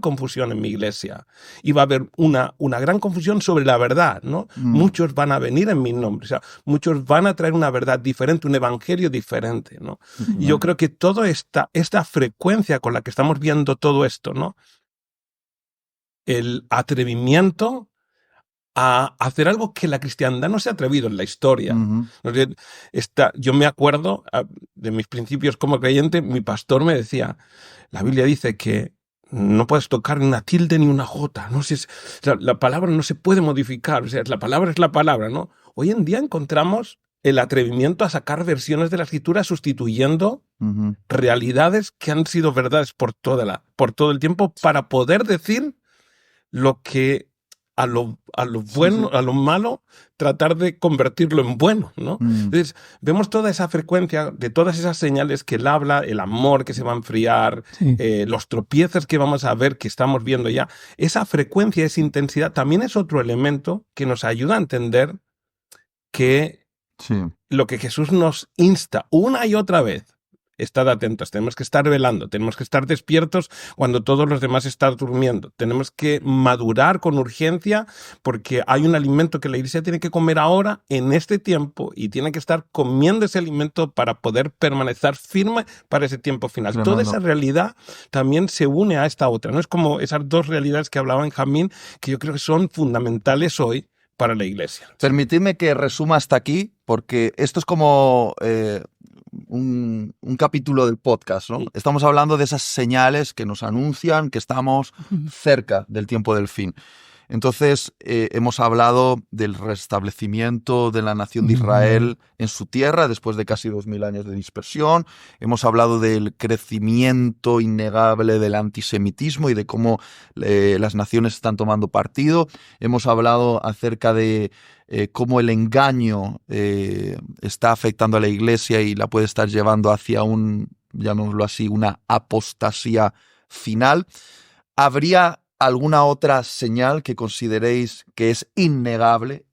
confusión en mi iglesia y va a haber una gran confusión sobre la verdad, ¿no? Muchos van a venir en mi nombre, o sea, muchos van a traer una verdad diferente, un evangelio diferente, ¿no? Y yo creo que toda esta frecuencia con la que estamos viendo todo esto, ¿no? El atrevimiento a hacer algo que la cristiandad no se ha atrevido en la historia. Yo me acuerdo de mis principios como creyente, mi pastor me decía, la Biblia dice que no puedes tocar ni una tilde ni una jota, ¿no? O sea, la palabra no se puede modificar, o sea, la palabra es la palabra, ¿no? Hoy en día encontramos el atrevimiento a sacar versiones de la Escritura sustituyendo realidades que han sido verdades por todo el tiempo para poder decir lo que a lo bueno, a lo malo, tratar de convertirlo en bueno, ¿no? Entonces, vemos toda esa frecuencia de todas esas señales que Él habla, el amor que se va a enfriar, los tropiezos que vamos a ver, que estamos viendo ya. Esa frecuencia, esa intensidad, también es otro elemento que nos ayuda a entender que lo que Jesús nos insta una y otra vez, estad atentos, tenemos que estar velando, tenemos que estar despiertos cuando todos los demás están durmiendo. Tenemos que madurar con urgencia porque hay un alimento que la iglesia tiene que comer ahora, en este tiempo, y tiene que estar comiendo ese alimento para poder permanecer firme para ese tiempo final. Tremendo. Toda esa realidad también se une a esta otra, ¿no? Es como esas dos realidades que hablaba Benjamín, que yo creo que son fundamentales hoy para la iglesia. Permitidme que resuma hasta aquí, porque esto es como un capítulo del podcast, ¿no? Estamos hablando de esas señales que nos anuncian que estamos cerca del tiempo del fin. Entonces, hemos hablado del restablecimiento de la nación de Israel en su tierra después de casi 2000 años de dispersión. Hemos hablado del crecimiento innegable del antisemitismo y de cómo las naciones están tomando partido. Hemos hablado acerca de cómo el engaño está afectando a la iglesia y la puede estar llevando hacia llamémoslo así, una apostasía final. ¿Habría alguna otra señal que consideréis que es innegable,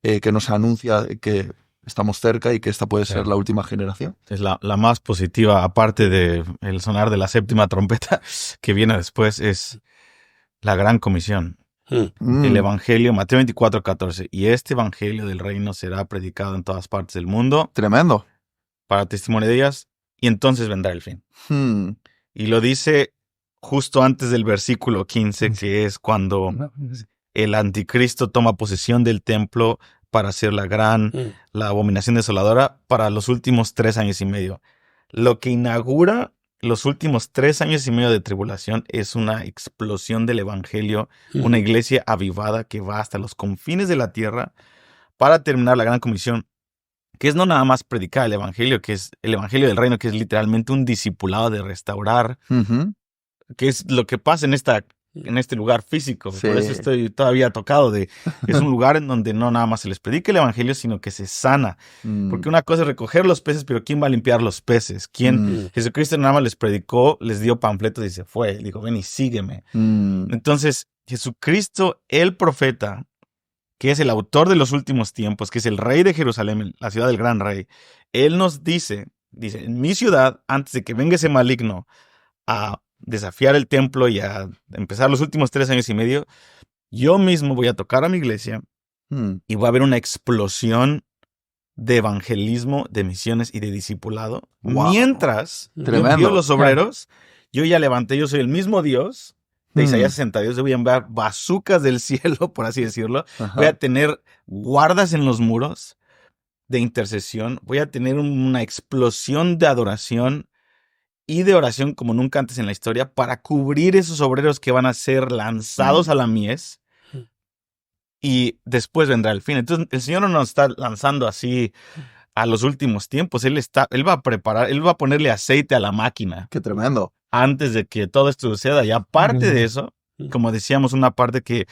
que nos anuncia que estamos cerca y que esta puede ser la última generación? Es la más positiva, aparte del sonar de la séptima trompeta que viene después, es la gran comisión. El evangelio, Mateo 24:14. Y este evangelio del reino será predicado en todas partes del mundo. Tremendo. Para testimonio de ellas, y entonces vendrá el fin. Y lo dice justo antes del versículo 15, que es cuando el anticristo toma posesión del templo para hacer la abominación desoladora para los últimos 3 años y medio. lo que inaugura los últimos 3 años y medio de tribulación es una explosión del evangelio, una iglesia avivada que va hasta los confines de la tierra para terminar la gran comisión, que es no nada más predicar el evangelio, que es el evangelio del reino, que es literalmente un discipulado de restaurar, que es lo que pasa en este lugar físico. Sí. Por eso estoy todavía tocado es un lugar en donde no nada más se les predica el evangelio, sino que se sana. Porque una cosa es recoger los peces, pero ¿quién va a limpiar los peces? Jesucristo nada más les predicó, les dio panfletos y se fue. Dijo, ven y sígueme. Entonces, Jesucristo, el profeta, que es el autor de los últimos tiempos, que es el rey de Jerusalén, la ciudad del gran rey, él nos dice, en mi ciudad, antes de que venga ese maligno a desafiar el templo y a empezar los últimos 3 años y medio, yo mismo voy a tocar a mi iglesia y va a haber una explosión de evangelismo, de misiones y de discipulado. Wow. Mientras yo envío los obreros, yo ya levanté, yo soy el mismo Dios de Isaías 62, yo voy a enviar bazucas del cielo, por así decirlo. Voy a tener guardas en los muros de intercesión, voy a tener una explosión de adoración y de oración como nunca antes en la historia para cubrir esos obreros que van a ser lanzados a la mies y después vendrá el fin. Entonces el Señor no nos está lanzando así a los últimos tiempos. Él va a preparar, Él va a ponerle aceite a la máquina. ¡Qué tremendo! Antes de que todo esto suceda. Y aparte de eso, como decíamos, una parte que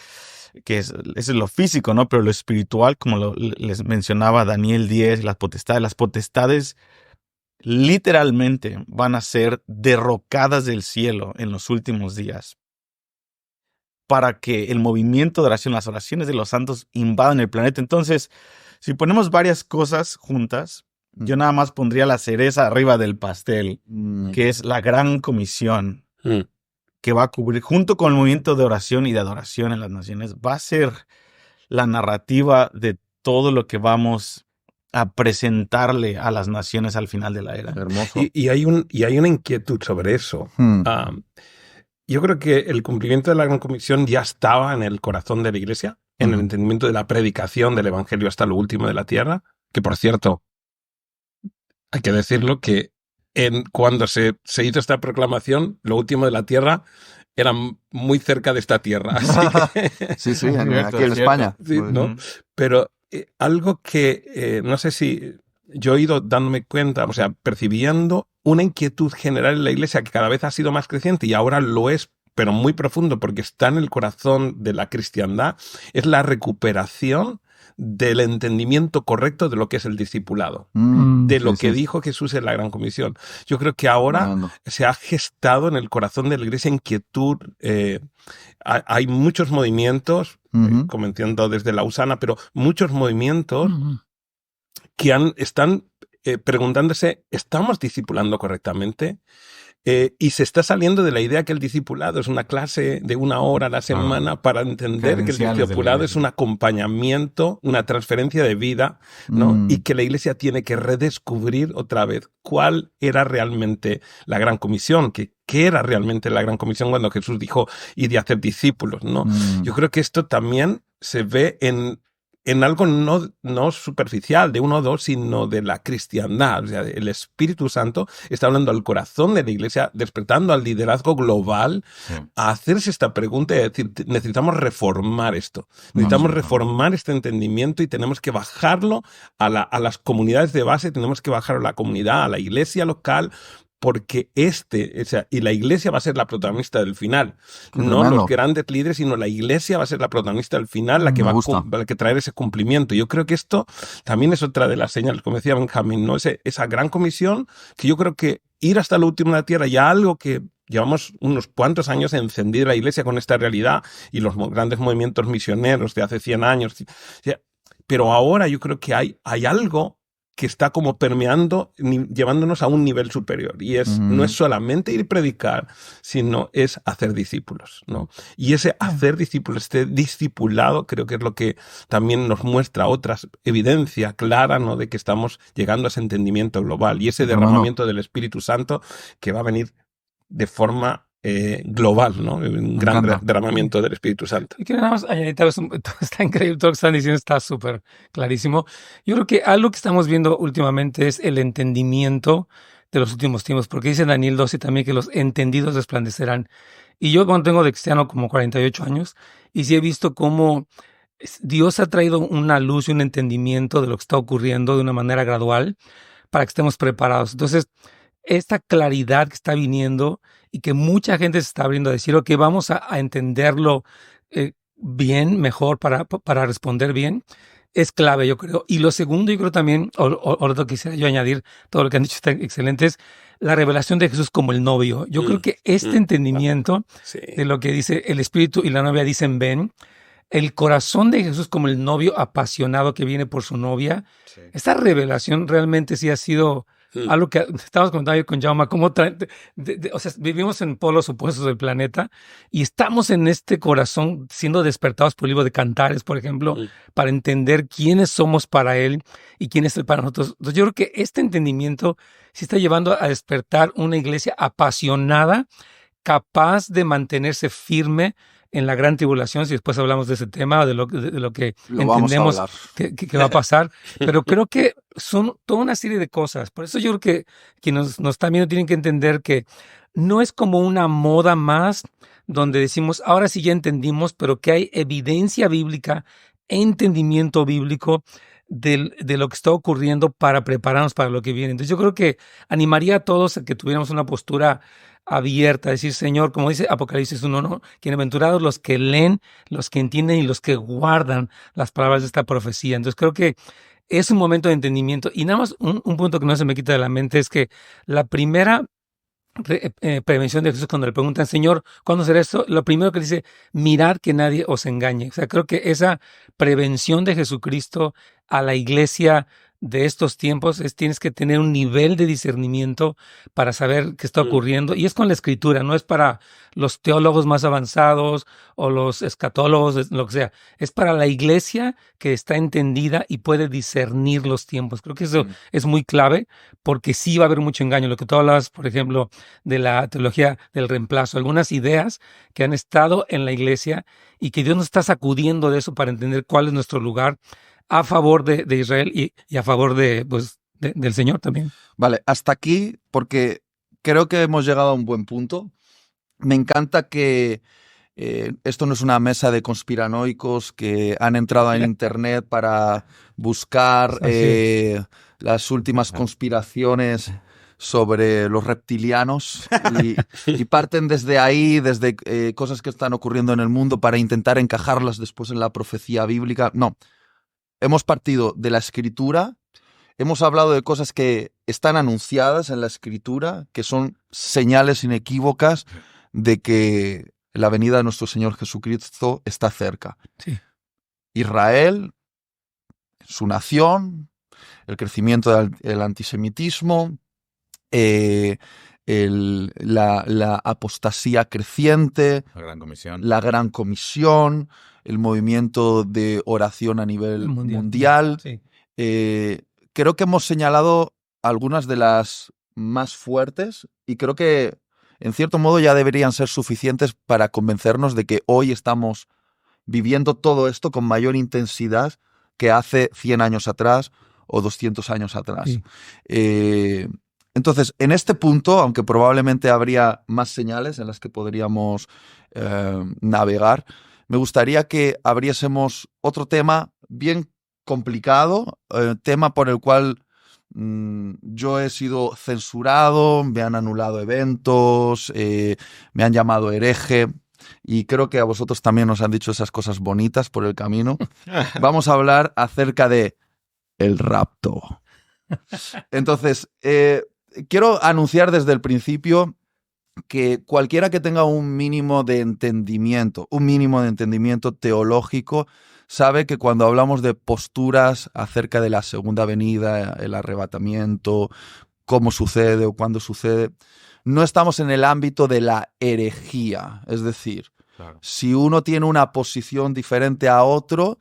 es lo físico, ¿no? Pero lo espiritual, como les mencionaba Daniel 10, las potestades literalmente van a ser derrocadas del cielo en los últimos días para que el movimiento de oración, las oraciones de los santos invadan el planeta. Entonces, si ponemos varias cosas juntas, yo nada más pondría la cereza arriba del pastel, que es la gran comisión que va a cubrir, junto con el movimiento de oración y de adoración en las naciones, va a ser la narrativa de todo lo que vamos a presentarle a las naciones al final de la era. Hermoso. Y hay una inquietud sobre eso. Yo creo que el cumplimiento de la Gran Comisión ya estaba en el corazón de la Iglesia, en el entendimiento de la predicación del Evangelio hasta lo último de la tierra, que por cierto, hay que decirlo que cuando se hizo esta proclamación, lo último de la tierra era muy cerca de esta tierra. Así que, sí, aquí en España. Sí, ¿no? Pero algo que no sé si yo he ido dándome cuenta, o sea, percibiendo una inquietud general en la Iglesia que cada vez ha sido más creciente y ahora lo es, pero muy profundo porque está en el corazón de la cristiandad, es la recuperación del entendimiento correcto de lo que es el discipulado, de lo que dijo Jesús en la Gran Comisión. Yo creo que ahora se ha gestado en el corazón de la Iglesia inquietud. Hay muchos movimientos, comenzando desde la Lausana, pero muchos movimientos que están preguntándose, ¿estamos discipulando correctamente? Y se está saliendo de la idea que el discipulado es una clase de 1 hora a la semana para entender que el discipulado es un acompañamiento, una transferencia de vida, ¿no? Y que la Iglesia tiene que redescubrir otra vez cuál era realmente la Gran Comisión, qué era realmente la Gran Comisión cuando Jesús dijo, id y hacer discípulos, ¿no? Yo creo que esto también se ve en algo no superficial de 1 o 2, sino de la cristiandad. O sea, el Espíritu Santo está hablando al corazón de la Iglesia, despertando al liderazgo global a hacerse esta pregunta y decir, necesitamos reformar esto. Necesitamos reformar este entendimiento y tenemos que bajarlo a las comunidades de base, tenemos que bajarlo a la comunidad, a la iglesia local, porque y la Iglesia va a ser la protagonista del final. No los grandes líderes, sino la Iglesia va a ser la protagonista del final, la que va a traer ese cumplimiento. Yo creo que esto también es otra de las señales, como decía Benjamín, ¿no? Esa gran comisión, que yo creo que ir hasta lo último de la tierra, ya algo que llevamos unos cuantos años encendida la Iglesia con esta realidad y los grandes movimientos misioneros de hace 100 años. Pero ahora yo creo que hay algo que está como permeando, llevándonos a un nivel superior. Y no es solamente ir a predicar, sino es hacer discípulos, ¿no? Y ese hacer discípulos, este discipulado, creo que es lo que también nos muestra otra evidencia clara, ¿no? De que estamos llegando a ese entendimiento global. Y ese derramamiento del Espíritu Santo que va a venir de forma global, ¿no? Un gran derramamiento del Espíritu Santo. Y que nada más añadir, todo está increíble, todo lo que están diciendo está súper clarísimo. Yo creo que algo que estamos viendo últimamente es el entendimiento de los últimos tiempos, porque dice Daniel 12 también que los entendidos resplandecerán. Y yo cuando tengo de cristiano como 48 años, y sí he visto cómo Dios ha traído una luz y un entendimiento de lo que está ocurriendo de una manera gradual para que estemos preparados. Entonces, esta claridad que está viniendo y que mucha gente se está abriendo a decir, ok, vamos a entenderlo bien, mejor para responder bien, es clave, yo creo. Y lo segundo, yo creo también, o lo que quisiera yo añadir, todo lo que han dicho está excelente, es la revelación de Jesús como el novio. Yo creo que este entendimiento de lo que dice el Espíritu y la novia dicen ven, el corazón de Jesús como el novio apasionado que viene por su novia, esta revelación realmente sí ha sido algo que estábamos comentando yo con Jaume, cómo o sea, vivimos en polos opuestos del planeta y estamos en este corazón siendo despertados por el libro de Cantares, por ejemplo, para entender quiénes somos para Él y quién es Él para nosotros. Entonces, yo creo que este entendimiento sí está llevando a despertar una iglesia apasionada, capaz de mantenerse firme en la gran tribulación, si después hablamos de ese tema, de lo que entendemos que va a pasar, pero creo que son toda una serie de cosas. Por eso yo creo que quienes nos están viendo tienen que entender que no es como una moda más donde decimos, ahora sí ya entendimos, pero que hay evidencia bíblica, entendimiento bíblico de lo que está ocurriendo para prepararnos para lo que viene. Entonces yo creo que animaría a todos a que tuviéramos una postura abierta, decir, Señor, como dice Apocalipsis 1, ¿no? Bienaventurados los que leen, los que entienden y los que guardan las palabras de esta profecía. Entonces creo que es un momento de entendimiento. Y nada más un punto que no se me quita de la mente es que la primera prevención de Jesús cuando le preguntan, Señor, ¿cuándo será esto? Lo primero que dice, mirad que nadie os engañe. O sea, creo que esa prevención de Jesucristo a la iglesia de estos tiempos es tienes que tener un nivel de discernimiento para saber qué está ocurriendo. Y es con la Escritura, no es para los teólogos más avanzados o los escatólogos, lo que sea. Es para la iglesia que está entendida y puede discernir los tiempos. Creo que eso es muy clave porque sí va a haber mucho engaño. Lo que tú hablabas, por ejemplo, de la teología del reemplazo, algunas ideas que han estado en la iglesia y que Dios nos está sacudiendo de eso para entender cuál es nuestro lugar a favor de Israel y a favor del Señor también. Vale, hasta aquí, porque creo que hemos llegado a un buen punto. Me encanta que esto no es una mesa de conspiranoicos que han entrado en internet para buscar las últimas conspiraciones sobre los reptilianos y parten desde ahí, desde cosas que están ocurriendo en el mundo para intentar encajarlas después en la profecía bíblica. No. Hemos partido de la Escritura, hemos hablado de cosas que están anunciadas en la Escritura, que son señales inequívocas de que la venida de nuestro Señor Jesucristo está cerca. Sí. Israel, su nación, el crecimiento del antisemitismo, la apostasía creciente, la Gran Comisión, el movimiento de oración a nivel mundial. Sí. Creo que hemos señalado algunas de las más fuertes y creo que en cierto modo ya deberían ser suficientes para convencernos de que hoy estamos viviendo todo esto con mayor intensidad que hace 100 años atrás o 200 años atrás. Sí. Entonces, en este punto, aunque probablemente habría más señales en las que podríamos navegar, me gustaría que abriésemos otro tema bien complicado, tema por el cual yo he sido censurado, me han anulado eventos, me han llamado hereje y creo que a vosotros también os han dicho esas cosas bonitas por el camino. Vamos a hablar acerca de el rapto. Entonces, quiero anunciar desde el principio que cualquiera que tenga un mínimo de entendimiento teológico, sabe que cuando hablamos de posturas acerca de la segunda venida, el arrebatamiento, cómo sucede o cuándo sucede, no estamos en el ámbito de la herejía. Es decir, si uno tiene una posición diferente a otro,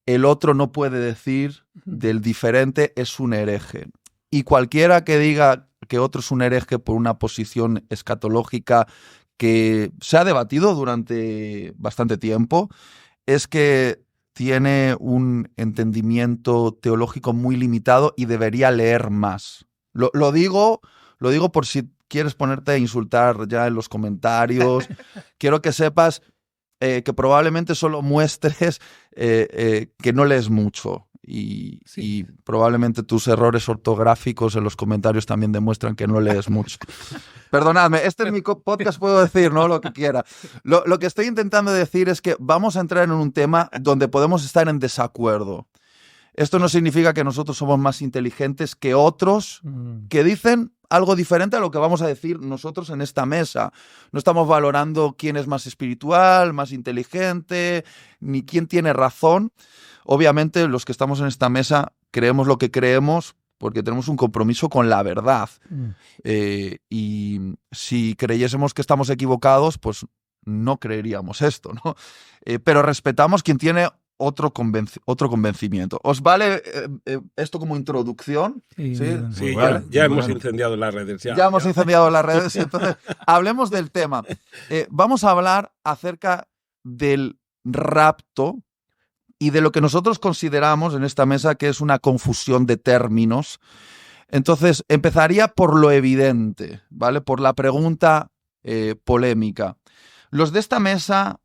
el otro no puede decir del diferente es un hereje. Y cualquiera que diga que otro es un hereje por una posición escatológica que se ha debatido durante bastante tiempo, es que tiene un entendimiento teológico muy limitado y debería leer más. Lo digo Lo digo por si quieres ponerte a insultar ya en los comentarios. Quiero que sepas que probablemente solo muestres que no lees mucho. Y probablemente tus errores ortográficos en los comentarios también demuestran que no lees mucho. Perdonadme, este es mi podcast, puedo decir, ¿no? Lo que quiera. Lo que estoy intentando decir es que vamos a entrar en un tema donde podemos estar en desacuerdo. Esto no significa que nosotros somos más inteligentes que otros que dicen algo diferente a lo que vamos a decir nosotros en esta mesa. No estamos valorando quién es más espiritual, más inteligente, ni quién tiene razón. Obviamente, los que estamos en esta mesa creemos lo que creemos porque tenemos un compromiso con la verdad. Y si creyésemos que estamos equivocados, pues no creeríamos esto, ¿no? Pero respetamos quien tiene otro convencimiento. ¿Os vale esto como introducción? Sí, ¿vale? ya hemos incendiado las redes. Ya hemos incendiado las redes. Entonces, hablemos del tema. Vamos a hablar acerca del rapto y de lo que nosotros consideramos en esta mesa que es una confusión de términos. Entonces, empezaría por lo evidente, ¿vale? Por la pregunta polémica. ¿Los de esta mesa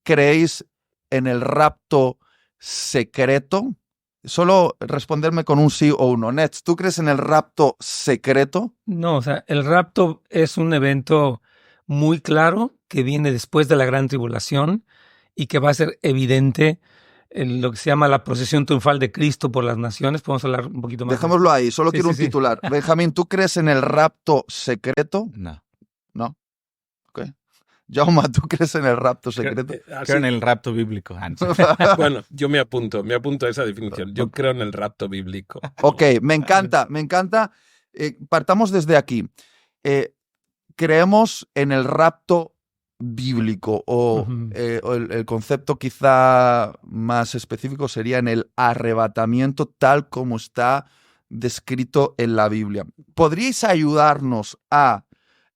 creéis en el rapto secreto? Solo responderme con un sí o un no. Nets, ¿tú crees en el rapto secreto? No, o sea, el rapto es un evento muy claro que viene después de la gran tribulación y que va a ser evidente en lo que se llama la procesión triunfal de Cristo por las naciones. Podemos hablar un poquito más. Dejémoslo ahí, solo quiero un titular. Benjamín, ¿tú crees en el rapto secreto? No. No. Ok. Jaume, ¿tú crees en el rapto secreto? Creo en el rapto bíblico. Bueno, yo me apunto a esa definición. Yo creo en el rapto bíblico. Ok, me encanta. Partamos desde aquí. Creemos en el rapto bíblico o el concepto quizá más específico sería en el arrebatamiento tal como está descrito en la Biblia. ¿Podríais ayudarnos a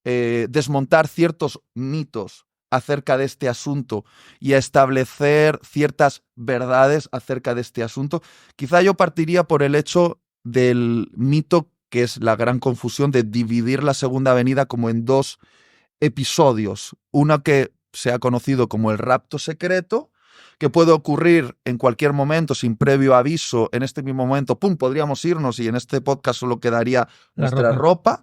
desmontar ciertos mitos acerca de este asunto y a establecer ciertas verdades acerca de este asunto? Quizá yo partiría por el hecho del mito que es la gran confusión de dividir la segunda venida como en dos episodios. Uno que se ha conocido como el rapto secreto, que puede ocurrir en cualquier momento sin previo aviso. En este mismo momento, ¡pum!, podríamos irnos y en este podcast solo quedaría nuestra ropa.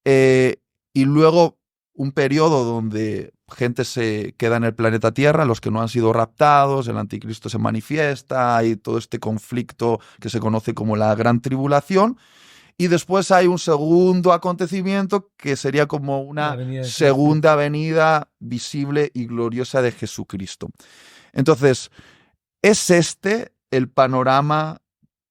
Y luego un periodo donde gente se queda en el planeta Tierra, los que no han sido raptados, el anticristo se manifiesta, hay todo este conflicto que se conoce como la Gran Tribulación. Y después hay un segundo acontecimiento que sería como una segunda venida visible y gloriosa de Jesucristo. Entonces, ¿es este el panorama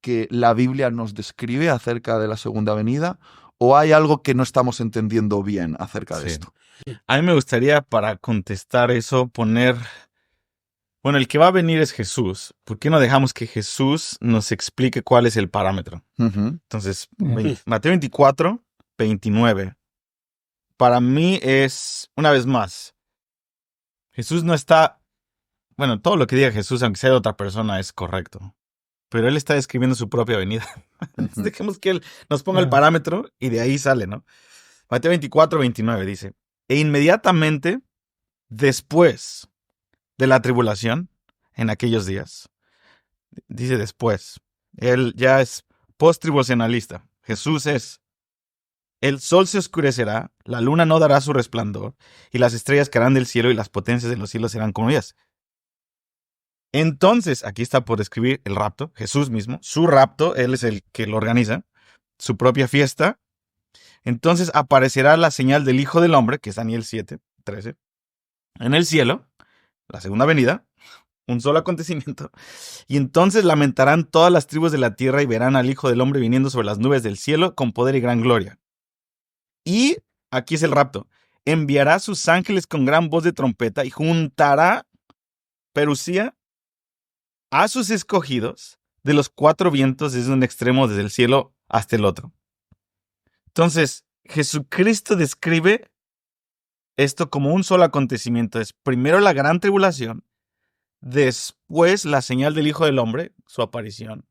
que la Biblia nos describe acerca de la segunda venida? ¿O hay algo que no estamos entendiendo bien acerca de esto? A mí me gustaría, para contestar eso, poner... Bueno, el que va a venir es Jesús. ¿Por qué no dejamos que Jesús nos explique cuál es el parámetro? Entonces, Mateo 24, 29. Para mí es, una vez más, Jesús no está... Bueno, todo lo que diga Jesús, aunque sea de otra persona, es correcto. Pero él está describiendo su propia venida. Dejemos que él nos ponga el parámetro y de ahí sale, ¿no? Mateo 24, 29 dice: e inmediatamente después de la tribulación, en aquellos días, dice después, él ya es post-tribulacionalista. Jesús es: el sol se oscurecerá, la luna no dará su resplandor, y las estrellas caerán del cielo y las potencias de los cielos serán conmovidas. Entonces, aquí está por describir el rapto, Jesús mismo, su rapto, él es el que lo organiza, su propia fiesta. Entonces aparecerá la señal del Hijo del Hombre, que es Daniel 7, 13, en el cielo, la segunda venida, un solo acontecimiento, y entonces lamentarán todas las tribus de la tierra y verán al Hijo del Hombre viniendo sobre las nubes del cielo con poder y gran gloria. Y aquí es el rapto: enviará a sus ángeles con gran voz de trompeta y juntará, Perusia, a sus escogidos de los cuatro vientos desde un extremo desde el cielo hasta el otro. Entonces, Jesucristo describe esto como un solo acontecimiento. Es primero la gran tribulación, después la señal del Hijo del Hombre, su aparición.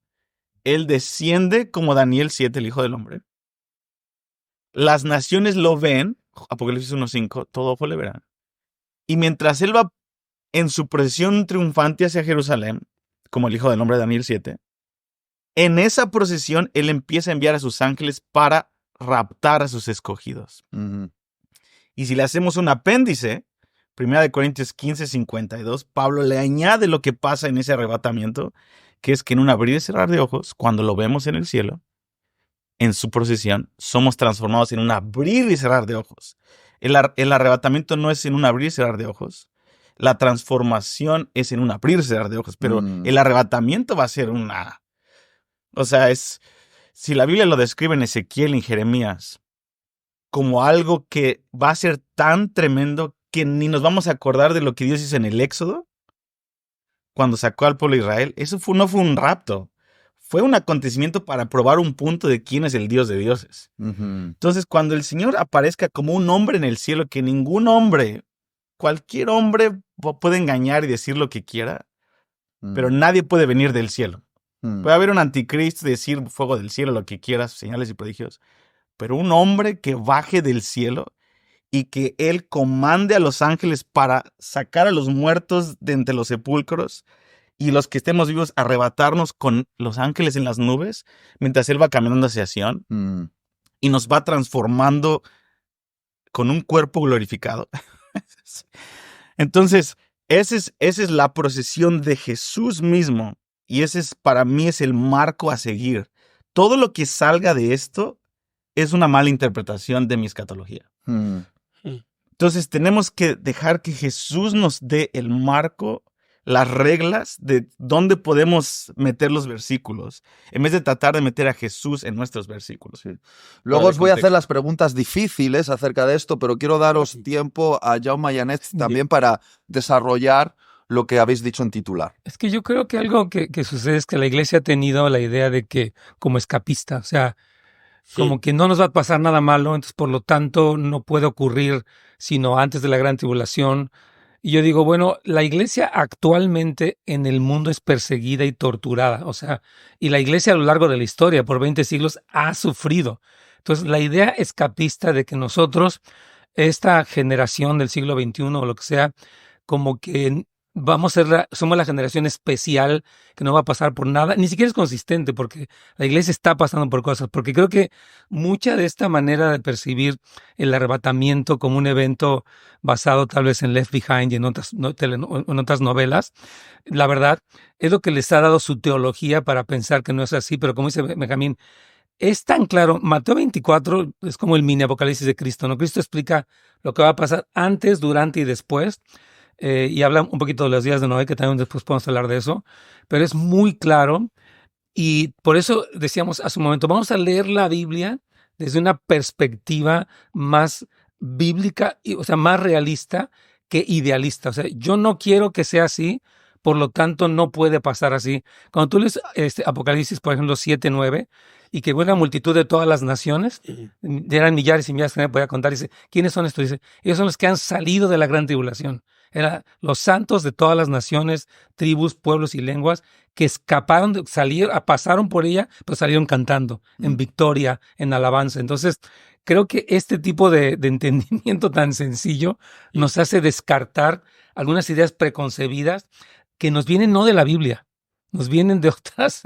Él desciende como Daniel 7, el Hijo del Hombre. las naciones lo ven, Apocalipsis 1:5, todo ojo le verá. Y mientras él va en su procesión triunfante hacia Jerusalén, como el Hijo del Hombre de Daniel 7, en esa procesión él empieza a enviar a sus ángeles para raptar a sus escogidos. Ujú. Y si le hacemos un apéndice, 1 Corintios 15:52, Pablo le añade lo que pasa en ese arrebatamiento, que es que en un abrir y cerrar de ojos, cuando lo vemos en el cielo, en su procesión, somos transformados en un abrir y cerrar de ojos. El arrebatamiento no es en un abrir y cerrar de ojos. La transformación es en un abrir y cerrar de ojos, pero el arrebatamiento va a ser una... O sea, si la Biblia lo describe en Ezequiel y en Jeremías como algo que va a ser tan tremendo que ni nos vamos a acordar de lo que Dios hizo en el Éxodo, cuando sacó al pueblo de Israel, eso no fue un rapto. Fue un acontecimiento para probar un punto de quién es el Dios de dioses. Ujú. Entonces, cuando el Señor aparezca como un hombre en el cielo, que ningún hombre, cualquier hombre puede engañar y decir lo que quiera, pero nadie puede venir del cielo. Puede haber un anticristo y decir fuego del cielo, lo que quieras, señales y prodigios, pero un hombre que baje del cielo y que él comande a los ángeles para sacar a los muertos de entre los sepulcros y los que estemos vivos arrebatarnos con los ángeles en las nubes mientras él va caminando hacia Sion y nos va transformando con un cuerpo glorificado. Entonces, esa es la procesión de Jesús mismo y para mí es el marco a seguir. Todo lo que salga de esto es una mala interpretación de mi escatología. Entonces tenemos que dejar que Jesús nos dé el marco, las reglas de dónde podemos meter los versículos, en vez de tratar de meter a Jesús en nuestros versículos. Sí. Luego os voy a hacer las preguntas difíciles acerca de esto, pero quiero daros tiempo a Jaume y a Ned también para desarrollar lo que habéis dicho en titular. Es que yo creo que algo que sucede es que la iglesia ha tenido la idea de que como escapista, o sea, como que no nos va a pasar nada malo, entonces por lo tanto no puede ocurrir sino antes de la gran tribulación. Y yo digo, bueno, la iglesia actualmente en el mundo es perseguida y torturada, o sea, y la iglesia a lo largo de la historia, por 20 siglos, ha sufrido. Entonces la idea escapista de que nosotros, esta generación del siglo XXI o lo que sea, como que somos la generación especial que no va a pasar por nada, ni siquiera es consistente porque la iglesia está pasando por cosas, porque creo que mucha de esta manera de percibir el arrebatamiento como un evento basado tal vez en Left Behind y en otras novelas, la verdad es lo que les ha dado su teología para pensar que no es así, pero como dice Benjamín, es tan claro. Mateo 24 es como el mini apocalipsis de Cristo, ¿no? Cristo explica lo que va a pasar antes, durante y después. Y habla un poquito de los días de Noé, que también después podemos hablar de eso, pero es muy claro y por eso decíamos hace un momento, vamos a leer la Biblia desde una perspectiva más bíblica, o sea, más realista que idealista. O sea, yo no quiero que sea así, por lo tanto no puede pasar así. Cuando tú lees Apocalipsis, por ejemplo, 7:9, y que buena multitud de todas las naciones, eran millares y millares que nadie podía contar, dice, ¿quiénes son estos? Dice, ellos son los que han salido de la gran tribulación. Eran los santos de todas las naciones, tribus, pueblos y lenguas que escaparon, pasaron por ella, pero salieron cantando en victoria, en alabanza. Entonces, creo que este tipo de entendimiento tan sencillo nos hace descartar algunas ideas preconcebidas que nos vienen no de la Biblia, nos vienen de otras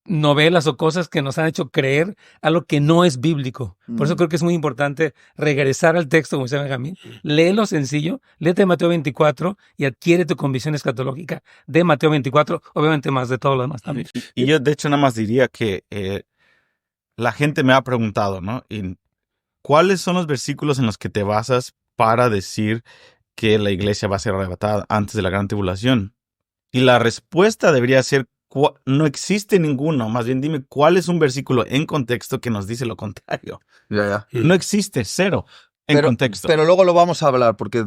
novelas o cosas que nos han hecho creer algo que no es bíblico. Por eso creo que es muy importante regresar al texto, como decía Benjamín, léelo sencillo, léete Mateo 24 y adquiere tu convicción escatológica de Mateo 24, obviamente más de todo lo demás también. Y yo de hecho nada más diría que la gente me ha preguntado, ¿no? ¿Cuáles son los versículos en los que te basas para decir que la iglesia va a ser arrebatada antes de la gran tribulación? Y la respuesta debería ser, no existe ninguno. Más bien dime cuál es un versículo en contexto que nos dice lo contrario. No existe, cero en contexto. Pero luego lo vamos a hablar porque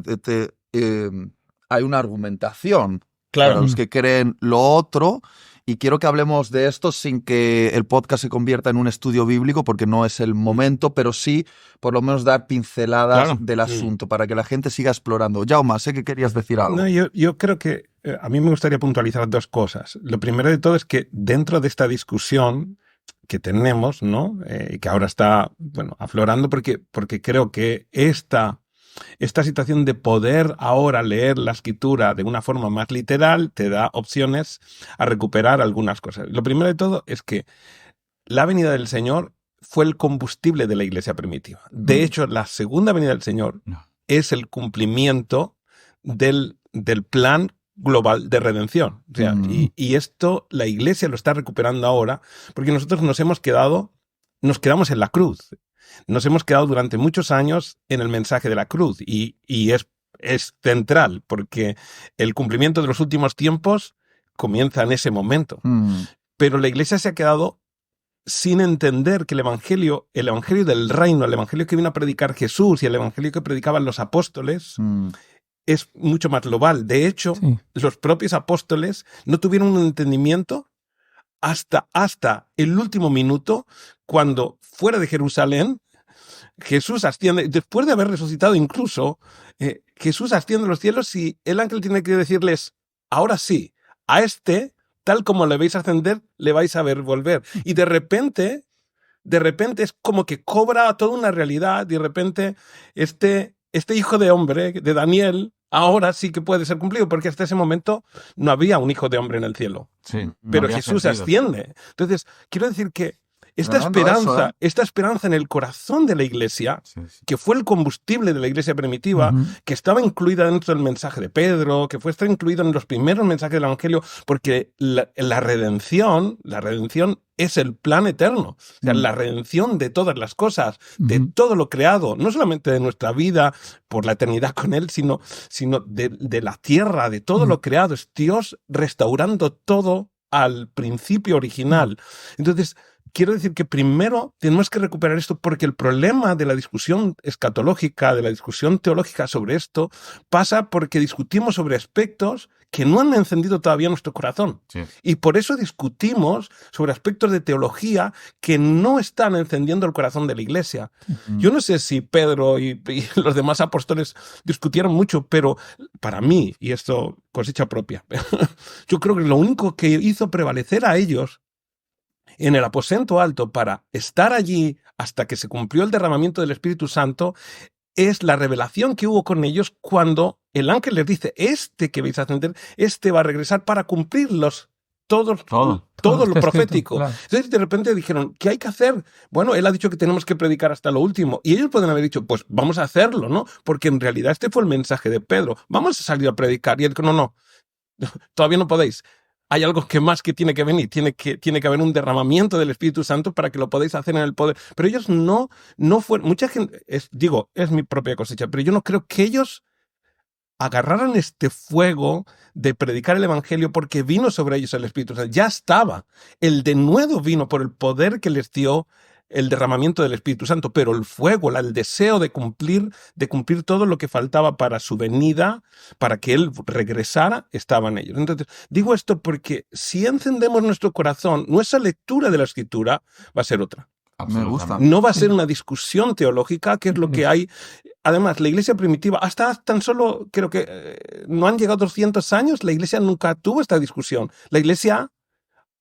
hay una argumentación para los que creen lo otro. Y quiero que hablemos de esto sin que el podcast se convierta en un estudio bíblico, porque no es el momento, pero sí, por lo menos, dar pinceladas del asunto para que la gente siga explorando. Jaume, sé que querías decir algo. No, yo creo que a mí me gustaría puntualizar dos cosas. Lo primero de todo es que dentro de esta discusión que tenemos, ¿no? Y que ahora está, bueno, aflorando porque creo que esta situación de poder ahora leer la escritura de una forma más literal te da opciones a recuperar algunas cosas. Lo primero de todo es que la venida del Señor fue el combustible de la iglesia primitiva. De hecho, la segunda venida del Señor es el cumplimiento del plan global de redención. O sea, y esto la iglesia lo está recuperando ahora porque nosotros nos quedamos en la cruz. Nos hemos quedado durante muchos años en el mensaje de la cruz y es central porque el cumplimiento de los últimos tiempos comienza en ese momento. Pero la iglesia se ha quedado sin entender que el evangelio del reino, el evangelio que vino a predicar Jesús y el evangelio que predicaban los apóstoles es mucho más global. De hecho, los propios apóstoles no tuvieron un entendimiento hasta el último minuto, cuando fuera de Jerusalén, Jesús asciende, después de haber resucitado incluso, Jesús asciende a los cielos y el ángel tiene que decirles, ahora sí, a este, tal como le veis ascender, le vais a ver volver. Y de repente es como que cobra toda una realidad, y de repente este hijo de hombre, de Daniel, ahora sí que puede ser cumplido, porque hasta ese momento no había un hijo de hombre en el cielo. Sí, pero Jesús asciende. Entonces, quiero decir que esta esperanza en el corazón de la iglesia, que fue el combustible de la iglesia primitiva, que estaba incluida dentro del mensaje de Pedro, que fue incluido en los primeros mensajes del Evangelio, porque la redención es el plan eterno. O sea, la redención de todas las cosas, de todo lo creado, no solamente de nuestra vida por la eternidad con Él, sino de la tierra, de todo lo creado. Es Dios restaurando todo al principio original. Entonces, quiero decir que primero tenemos que recuperar esto, porque el problema de la discusión escatológica, de la discusión teológica sobre esto, pasa porque discutimos sobre aspectos que no han encendido todavía nuestro corazón. Sí. Y por eso discutimos sobre aspectos de teología que no están encendiendo el corazón de la iglesia. Yo no sé si Pedro y los demás apóstoles discutieron mucho, pero para mí, y esto cosecha propia, yo creo que lo único que hizo prevalecer a ellos en el aposento alto para estar allí hasta que se cumplió el derramamiento del Espíritu Santo es la revelación que hubo con ellos cuando el ángel les dice, que vais a ascender, va a regresar para cumplir todo lo profético. Claro. Entonces de repente dijeron, ¿qué hay que hacer? Bueno, él ha dicho que tenemos que predicar hasta lo último. Y ellos pueden haber dicho, pues vamos a hacerlo, ¿no? Porque en realidad este fue el mensaje de Pedro. Vamos a salir a predicar. Y él dijo, no, todavía no podéis. Hay algo que tiene que venir, tiene que haber un derramamiento del Espíritu Santo para que lo podáis hacer en el poder. Pero ellos no fueron, mucha gente, es mi propia cosecha, pero yo no creo que ellos agarraran este fuego de predicar el Evangelio porque vino sobre ellos el Espíritu Santo. Ya estaba. El denuedo vino por el poder que les dio el derramamiento del Espíritu Santo, pero el fuego, el deseo de cumplir todo lo que faltaba para su venida, para que Él regresara, estaba en ellos. Entonces, digo esto porque si encendemos nuestro corazón, nuestra lectura de la Escritura va a ser otra. Me gusta. No va a ser una discusión teológica, que es lo que hay. Además, la iglesia primitiva, hasta tan solo, creo que no han llegado 200 años, la iglesia nunca tuvo esta discusión. La iglesia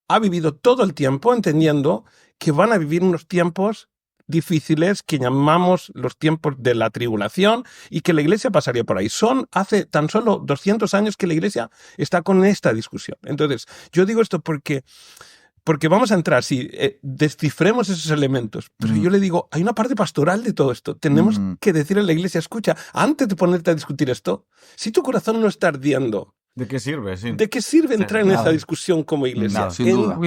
ha vivido todo el tiempo entendiendo que van a vivir unos tiempos difíciles que llamamos los tiempos de la tribulación y que la iglesia pasaría por ahí. Hace tan solo 200 años que la iglesia está con esta discusión. Entonces, yo digo esto porque vamos a entrar, descifremos esos elementos, pero yo le digo, hay una parte pastoral de todo esto. Tenemos que decirle a la iglesia, escucha, antes de ponerte a discutir esto, si tu corazón no está ardiendo, ¿de qué sirve? Sí. ¿De qué sirve entrar en esa discusión como iglesia? Sin duda.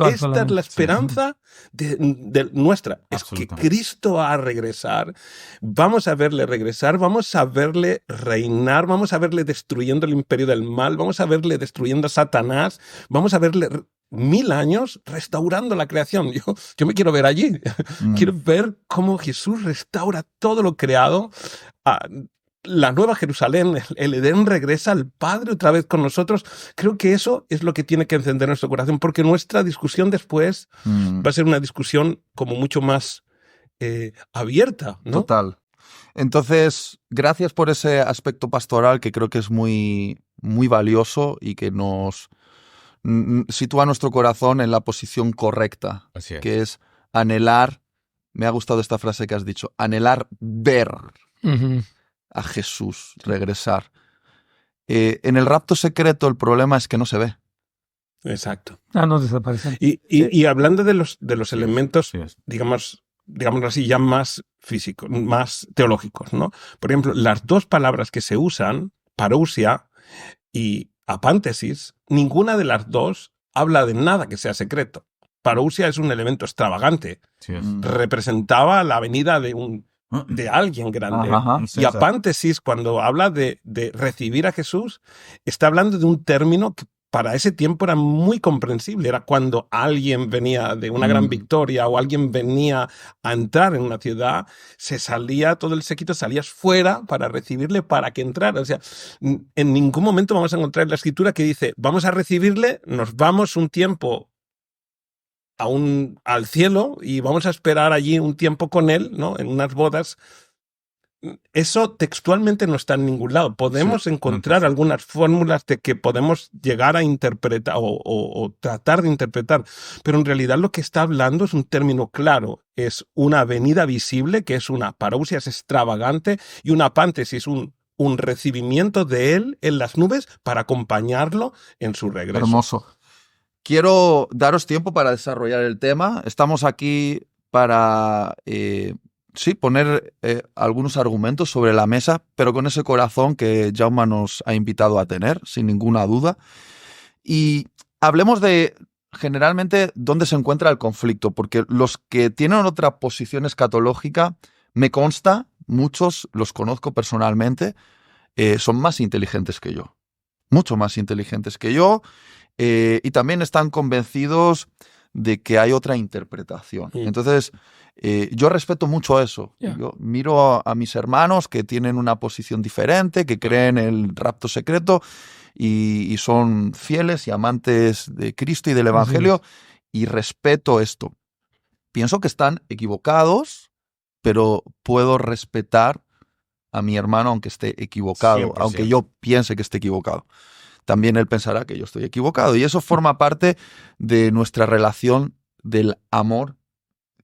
Esta es la esperanza de nuestra. Es que Cristo va a regresar. Vamos a verle regresar, vamos a verle reinar, vamos a verle destruyendo el imperio del mal, vamos a verle destruyendo a Satanás, vamos a verle 1000 años restaurando la creación. Yo me quiero ver allí. Quiero ver cómo Jesús restaura todo lo creado. La nueva Jerusalén, el Edén regresa al Padre otra vez con nosotros. Creo que eso es lo que tiene que encender nuestro corazón, porque nuestra discusión después va a ser una discusión como mucho más abierta, ¿no? Total. Entonces, gracias por ese aspecto pastoral que creo que es muy, muy valioso y que nos sitúa nuestro corazón en la posición correcta, Así es. que es anhelar, me ha gustado esta frase que has dicho, anhelar ver a Jesús regresar. En el rapto secreto el problema es que no se ve. Exacto. No desaparecen. Y hablando de los elementos, Sí es. digamos así, ya más físicos, más teológicos, ¿no? Por ejemplo, las dos palabras que se usan, parousia y apántesis, ninguna de las dos habla de nada que sea secreto. Parousia es un elemento extravagante. Sí es. Representaba la venida de alguien grande. Ajá. Y apántesis, cuando habla de recibir a Jesús, está hablando de un término que para ese tiempo era muy comprensible. Era cuando alguien venía de una gran victoria o alguien venía a entrar en una ciudad, se salía, todo el séquito salías fuera para recibirle, para que entrara. O sea, en ningún momento vamos a encontrar en la escritura que dice, vamos a recibirle, nos vamos un tiempo al cielo y vamos a esperar allí un tiempo con él, ¿no? En unas bodas. Eso textualmente no está en ningún lado. Podemos encontrar algunas fórmulas de que podemos llegar a interpretar o tratar de interpretar, pero en realidad lo que está hablando es un término claro. Es una venida visible, que es una parousia, es extravagante, y una apántesis, un recibimiento de él en las nubes para acompañarlo en su regreso. Hermoso. Quiero daros tiempo para desarrollar el tema. Estamos aquí para poner algunos argumentos sobre la mesa, pero con ese corazón que Jaume nos ha invitado a tener, sin ninguna duda. Y hablemos de, generalmente, dónde se encuentra el conflicto, porque los que tienen otra posición escatológica, me consta, muchos los conozco personalmente, son más inteligentes que yo. Mucho más inteligentes que yo. Y también están convencidos de que hay otra interpretación. Entonces, yo respeto mucho eso. Yo miro a mis hermanos que tienen una posición diferente, que creen en el rapto secreto y son fieles y amantes de Cristo y del Evangelio, y respeto esto. Pienso que están equivocados, pero puedo respetar a mi hermano aunque esté equivocado, 100%. aunque yo piense que esté equivocado. También él pensará que yo estoy equivocado. Y eso forma parte de nuestra relación del amor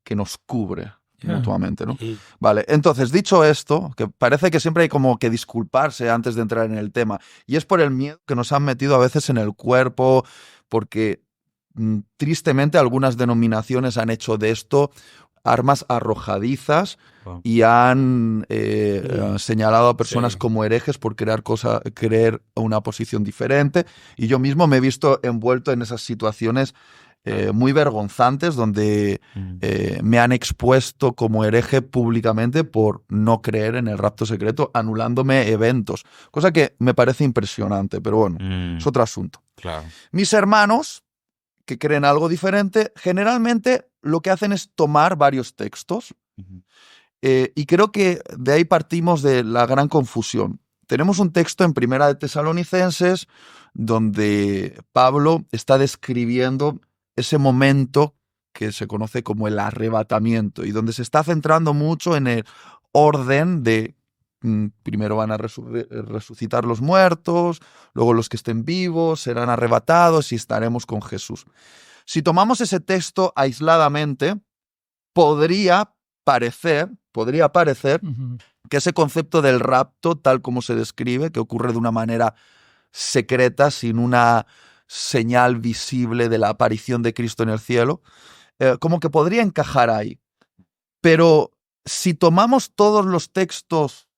que nos cubre mutuamente, ¿no? Vale, entonces, dicho esto, que parece que siempre hay como que disculparse antes de entrar en el tema, y es por el miedo que nos han metido a veces en el cuerpo, porque tristemente algunas denominaciones han hecho de esto armas arrojadizas y han señalado a personas como herejes por creer una posición diferente. Y yo mismo me he visto envuelto en esas situaciones muy vergonzantes donde me han expuesto como hereje públicamente por no creer en el rapto secreto, anulándome eventos. Cosa que me parece impresionante, pero bueno, es otro asunto. Claro. Mis hermanos, que creen algo diferente, generalmente lo que hacen es tomar varios textos y creo que de ahí partimos de la gran confusión. Tenemos un texto en Primera de Tesalonicenses donde Pablo está describiendo ese momento que se conoce como el arrebatamiento y donde se está centrando mucho en el orden de primero van a resucitar los muertos, luego los que estén vivos serán arrebatados y estaremos con Jesús. Si tomamos ese texto aisladamente, podría parecer que ese concepto del rapto, tal como se describe, que ocurre de una manera secreta, sin una señal visible de la aparición de Cristo en el cielo, como que podría encajar ahí. Pero si tomamos todos los textos,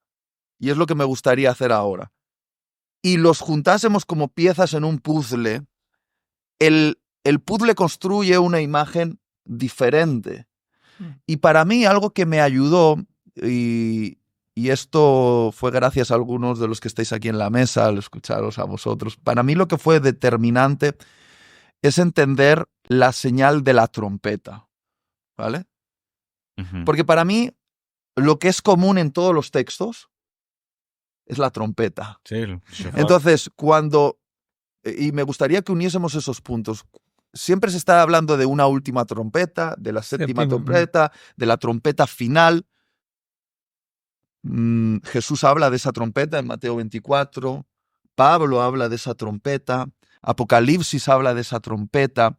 y es lo que me gustaría hacer ahora, y los juntásemos como piezas en un puzzle, el puzzle construye una imagen diferente. Y para mí algo que me ayudó, y esto fue gracias a algunos de los que estáis aquí en la mesa, al escucharos a vosotros, para mí lo que fue determinante es entender la señal de la trompeta, ¿vale? Porque para mí lo que es común en todos los textos es la trompeta. Sí, entonces, y me gustaría que uniésemos esos puntos. Siempre se está hablando de una última trompeta, de la séptima trompeta, de la trompeta final. Jesús habla de esa trompeta en Mateo 24. Pablo habla de esa trompeta. Apocalipsis habla de esa trompeta.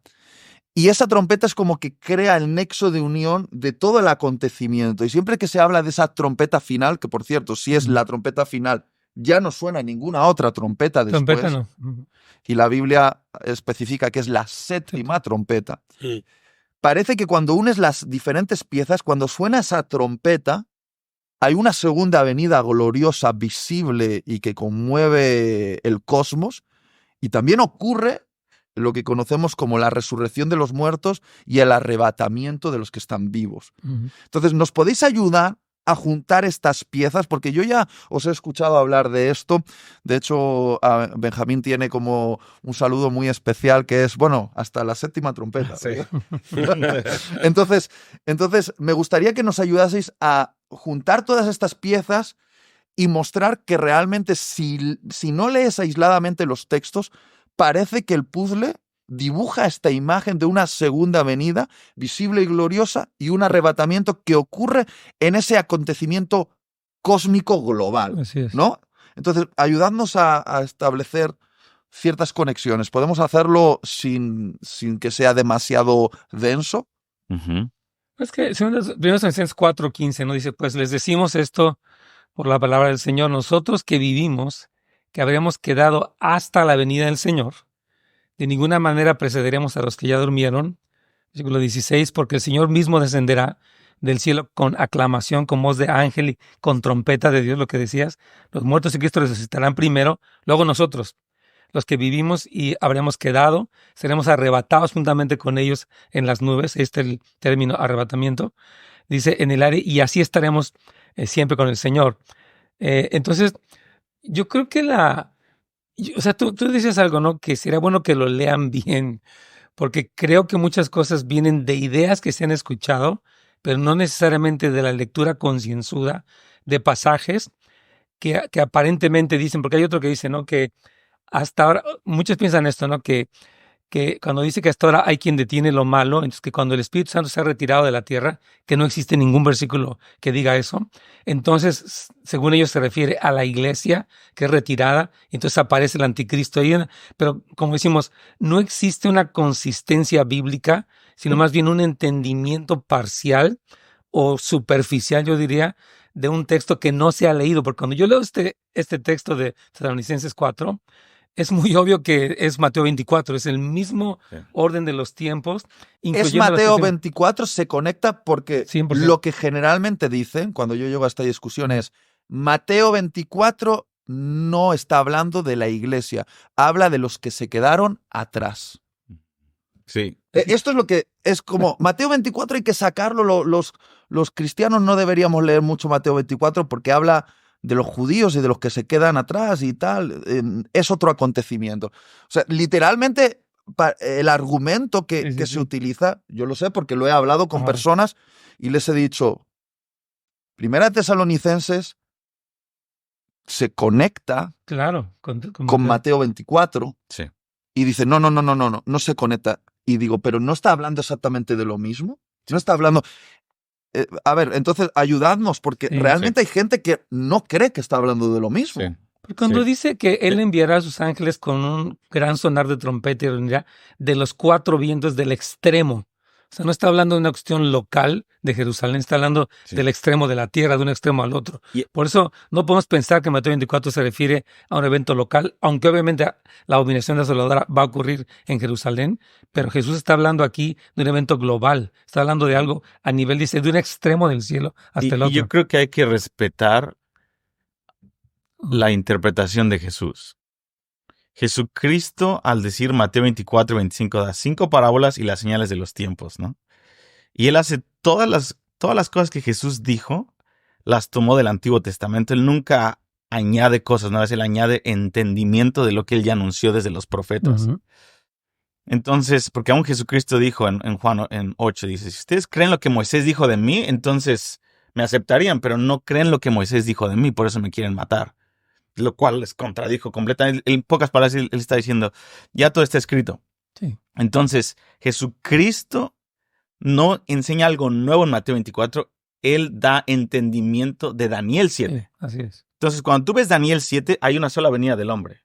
Y esa trompeta es como que crea el nexo de unión de todo el acontecimiento. Y siempre que se habla de esa trompeta final, que por cierto, si es la trompeta final, ya no suena ninguna otra trompeta después. Trompeta no. Y la Biblia especifica que es la séptima trompeta. Parece que cuando unes las diferentes piezas, cuando suena esa trompeta, hay una segunda venida gloriosa, visible y que conmueve el cosmos. Y también ocurre lo que conocemos como la resurrección de los muertos y el arrebatamiento de los que están vivos. Entonces, ¿nos podéis ayudar a juntar estas piezas? Porque yo ya os he escuchado hablar de esto. De hecho, Benjamín tiene como un saludo muy especial que es, bueno, hasta la séptima trompeta. Sí. Entonces, me gustaría que nos ayudaseis a juntar todas estas piezas y mostrar que realmente si no lees aisladamente los textos, parece que el puzzle dibuja esta imagen de una segunda venida visible y gloriosa y un arrebatamiento que ocurre en ese acontecimiento cósmico global. Así es. ¿No? Entonces, ayudadnos a establecer ciertas conexiones. ¿Podemos hacerlo sin que sea demasiado denso? Es que 1 Tesalonicenses 4:15 no dice, pues les decimos esto por la palabra del Señor, nosotros que vivimos, que habremos quedado hasta la venida del Señor, de ninguna manera precederemos a los que ya durmieron. Versículo 16, porque el Señor mismo descenderá del cielo con aclamación, con voz de ángel y con trompeta de Dios, lo que decías. Los muertos en Cristo resucitarán primero, luego nosotros, los que vivimos y habremos quedado, seremos arrebatados juntamente con ellos en las nubes. Este es el término arrebatamiento. Dice en el aire, y así estaremos siempre con el Señor. Entonces, yo creo que o sea, tú dices algo, ¿no? Que sería bueno que lo lean bien, porque creo que muchas cosas vienen de ideas que se han escuchado, pero no necesariamente de la lectura concienzuda de pasajes que aparentemente dicen, porque hay otro que dice, ¿no? Que hasta ahora, muchos piensan esto, ¿no? Que cuando dice que hasta ahora hay quien detiene lo malo, entonces que cuando el Espíritu Santo se ha retirado de la tierra, que no existe ningún versículo que diga eso, entonces, según ellos se refiere a la iglesia que es retirada, entonces aparece el anticristo ahí, pero como decimos, no existe una consistencia bíblica, sino más bien un entendimiento parcial o superficial, yo diría, de un texto que no se ha leído, porque cuando yo leo este texto de Tesalonicenses 4, es muy obvio que es Mateo 24, es el mismo orden de los tiempos. Es Mateo 24, se conecta porque 100%. Lo que generalmente dicen, cuando yo llego a esta discusión, es Mateo 24 no está hablando de la iglesia, habla de los que se quedaron atrás. Sí. Esto es lo que es como Mateo 24 hay que sacarlo, los cristianos no deberíamos leer mucho Mateo 24 porque habla de los judíos y de los que se quedan atrás y tal, es otro acontecimiento. O sea, literalmente el argumento que se utiliza, yo lo sé porque lo he hablado con personas y les he dicho, Primera Tesalonicenses se conecta con Mateo 24 y dice, no se conecta. Y digo, pero ¿no está hablando exactamente de lo mismo? ¿No está hablando...? A ver, entonces ayudadnos, porque realmente hay gente que no cree que está hablando de lo mismo. Sí. Cuando dice que Él enviará a sus ángeles con un gran sonar de trompeta y reunirá de los 4 vientos del extremo. O sea, no está hablando de una cuestión local de Jerusalén, está hablando del extremo de la tierra, de un extremo al otro. Por eso no podemos pensar que Mateo 24 se refiere a un evento local, aunque obviamente la abominación desoladora va a ocurrir en Jerusalén, pero Jesús está hablando aquí de un evento global, está hablando de algo a nivel, dice, de un extremo del cielo hasta el otro. Y yo creo que hay que respetar la interpretación de Jesús. Jesucristo, al decir Mateo 24, 25, da 5 parábolas y las señales de los tiempos, ¿no? Y él hace todas las cosas que Jesús dijo, las tomó del Antiguo Testamento. Él nunca añade cosas, ¿no? Él añade entendimiento de lo que él ya anunció desde los profetas. Entonces, porque aún Jesucristo dijo en Juan 8, dice, si ustedes creen lo que Moisés dijo de mí, entonces me aceptarían, pero no creen lo que Moisés dijo de mí, por eso me quieren matar. Lo cual les contradijo completamente. En pocas palabras, él está diciendo, ya todo está escrito. Sí. Entonces, Jesucristo no enseña algo nuevo en Mateo 24, él da entendimiento de Daniel 7. Sí, así es. Entonces, cuando tú ves Daniel 7, hay una sola venida del hombre.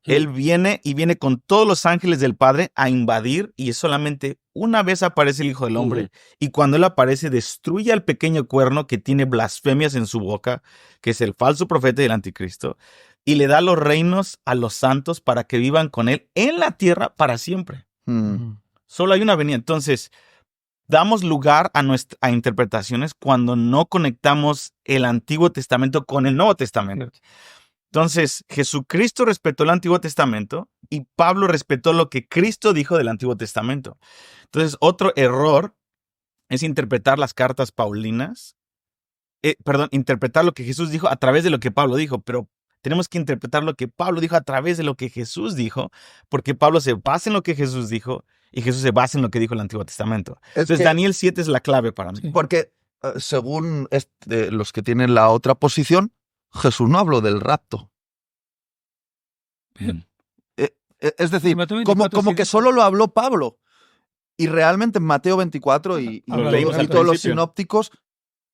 Él viene y viene con todos los ángeles del Padre a invadir, y solamente una vez aparece el Hijo del Hombre. Y cuando Él aparece, destruye al pequeño cuerno que tiene blasfemias en su boca, que es el falso profeta y el anticristo, y le da los reinos a los santos para que vivan con Él en la tierra para siempre. Solo hay una venida. Entonces, damos lugar a interpretaciones cuando no conectamos el Antiguo Testamento con el Nuevo Testamento. Entonces, Jesucristo respetó el Antiguo Testamento y Pablo respetó lo que Cristo dijo del Antiguo Testamento. Entonces, otro error es interpretar las cartas paulinas, interpretar lo que Jesús dijo a través de lo que Pablo dijo, pero tenemos que interpretar lo que Pablo dijo a través de lo que Jesús dijo, porque Pablo se basa en lo que Jesús dijo y Jesús se basa en lo que dijo el Antiguo Testamento. Entonces, Daniel 7 es la clave para mí. Porque, según los que tienen la otra posición, Jesús no habló del rapto. Es decir, como que solo lo habló Pablo. Y realmente en Mateo 24 y todos los sinópticos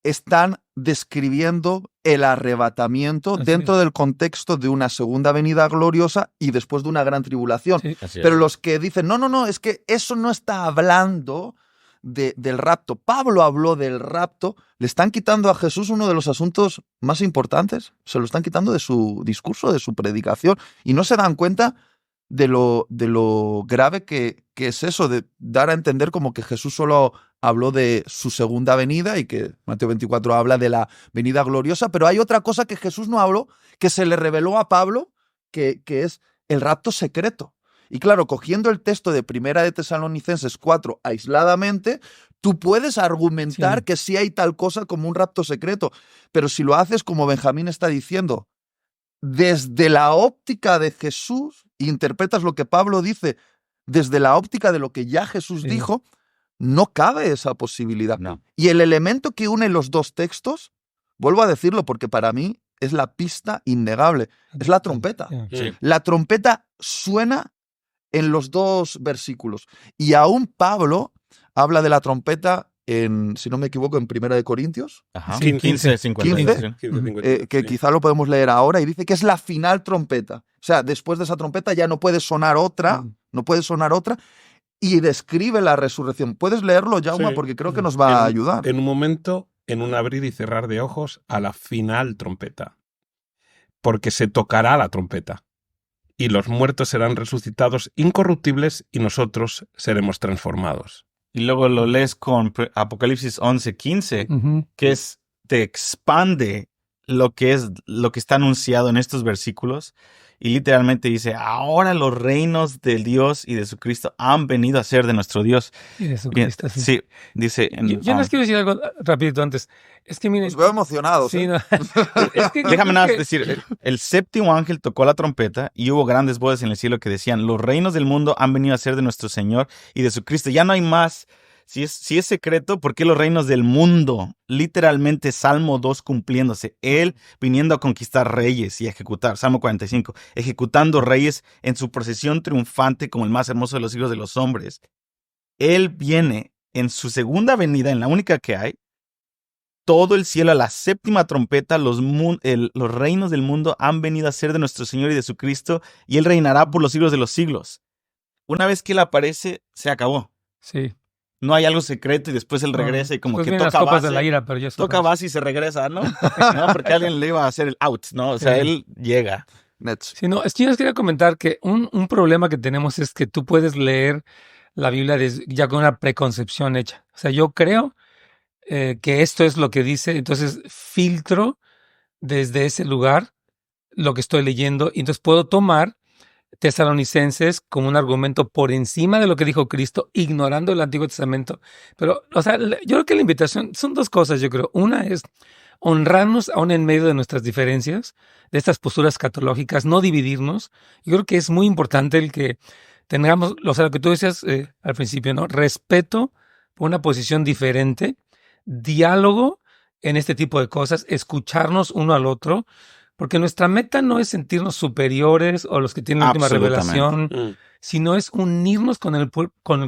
están describiendo el arrebatamiento dentro del contexto de una segunda venida gloriosa y después de una gran tribulación. Sí. Pero los que dicen, no, es que eso no está hablando del rapto. Pablo habló del rapto. Le están quitando a Jesús uno de los asuntos más importantes. Se lo están quitando de su discurso, de su predicación. Y no se dan cuenta de lo grave que es eso, de dar a entender como que Jesús solo habló de su segunda venida y que Mateo 24 habla de la venida gloriosa, pero hay otra cosa que Jesús no habló, que se le reveló a Pablo, que es el rapto secreto. Y claro, cogiendo el texto de Primera de Tesalonicenses 4 aisladamente, tú puedes argumentar que sí hay tal cosa como un rapto secreto, pero si lo haces como Benjamín está diciendo, desde la óptica de Jesús, interpretas lo que Pablo dice desde la óptica de lo que ya Jesús dijo, no cabe esa posibilidad. No. Y el elemento que une los dos textos, vuelvo a decirlo porque para mí es la pista innegable, es la trompeta. Sí. La trompeta suena en los dos versículos. Y aún Pablo habla de la trompeta en, si no me equivoco, en 1 Corintios. Ajá. 15, 50. Que quizá lo podemos leer ahora, y dice que es la final trompeta. O sea, después de esa trompeta ya no puede sonar otra, y describe la resurrección. ¿Puedes leerlo, Jaume? Sí. Porque creo que nos va a ayudar. En un momento, en un abrir y cerrar de ojos, a la final trompeta. Porque se tocará la trompeta. Y los muertos serán resucitados incorruptibles y nosotros seremos transformados. Y luego lo lees con Apocalipsis 11:15, que te expande lo que está anunciado en estos versículos. Y literalmente dice, ahora los reinos del Dios y de su Cristo han venido a ser de nuestro Dios. Y de su Cristo, sí. Sí, dice... Yo les quiero decir algo rapidito antes. Es que miren... Os veo emocionados. Sí, no. Déjame nada más decir, el séptimo ángel tocó la trompeta y hubo grandes voces en el cielo que decían, los reinos del mundo han venido a ser de nuestro Señor y de su Cristo. Ya no hay más. Si es secreto, ¿por qué los reinos del mundo? Literalmente Salmo 2 cumpliéndose. Él viniendo a conquistar reyes y ejecutar. Salmo 45. Ejecutando reyes en su procesión triunfante como el más hermoso de los hijos de los hombres. Él viene en su segunda venida, en la única que hay. Todo el cielo a la séptima trompeta, los reinos del mundo han venido a ser de nuestro Señor y de su Cristo, y Él reinará por los siglos de los siglos. Una vez que Él aparece, se acabó. Sí. No hay algo secreto y después Él regresa y como pues que toca las copas base. De la ira, pero ya Toca base y se regresa, ¿no? No, porque alguien le iba a hacer el out, ¿no? O sea, Él llega. Sí, no, es que yo les quería comentar que un problema que tenemos es que tú puedes leer la Biblia ya con una preconcepción hecha. O sea, yo creo que esto es lo que dice, entonces filtro desde ese lugar lo que estoy leyendo y entonces puedo tomar Tesalonicenses como un argumento por encima de lo que dijo Cristo, ignorando el Antiguo Testamento. Pero, o sea, yo creo que la invitación son dos cosas, yo creo. Una es honrarnos aún en medio de nuestras diferencias, de estas posturas escatológicas, no dividirnos. Yo creo que es muy importante el que tengamos, o sea, lo que tú decías al principio, ¿no? Respeto por una posición diferente, diálogo en este tipo de cosas, escucharnos uno al otro, porque nuestra meta no es sentirnos superiores o los que tienen la última revelación, sino es unirnos con el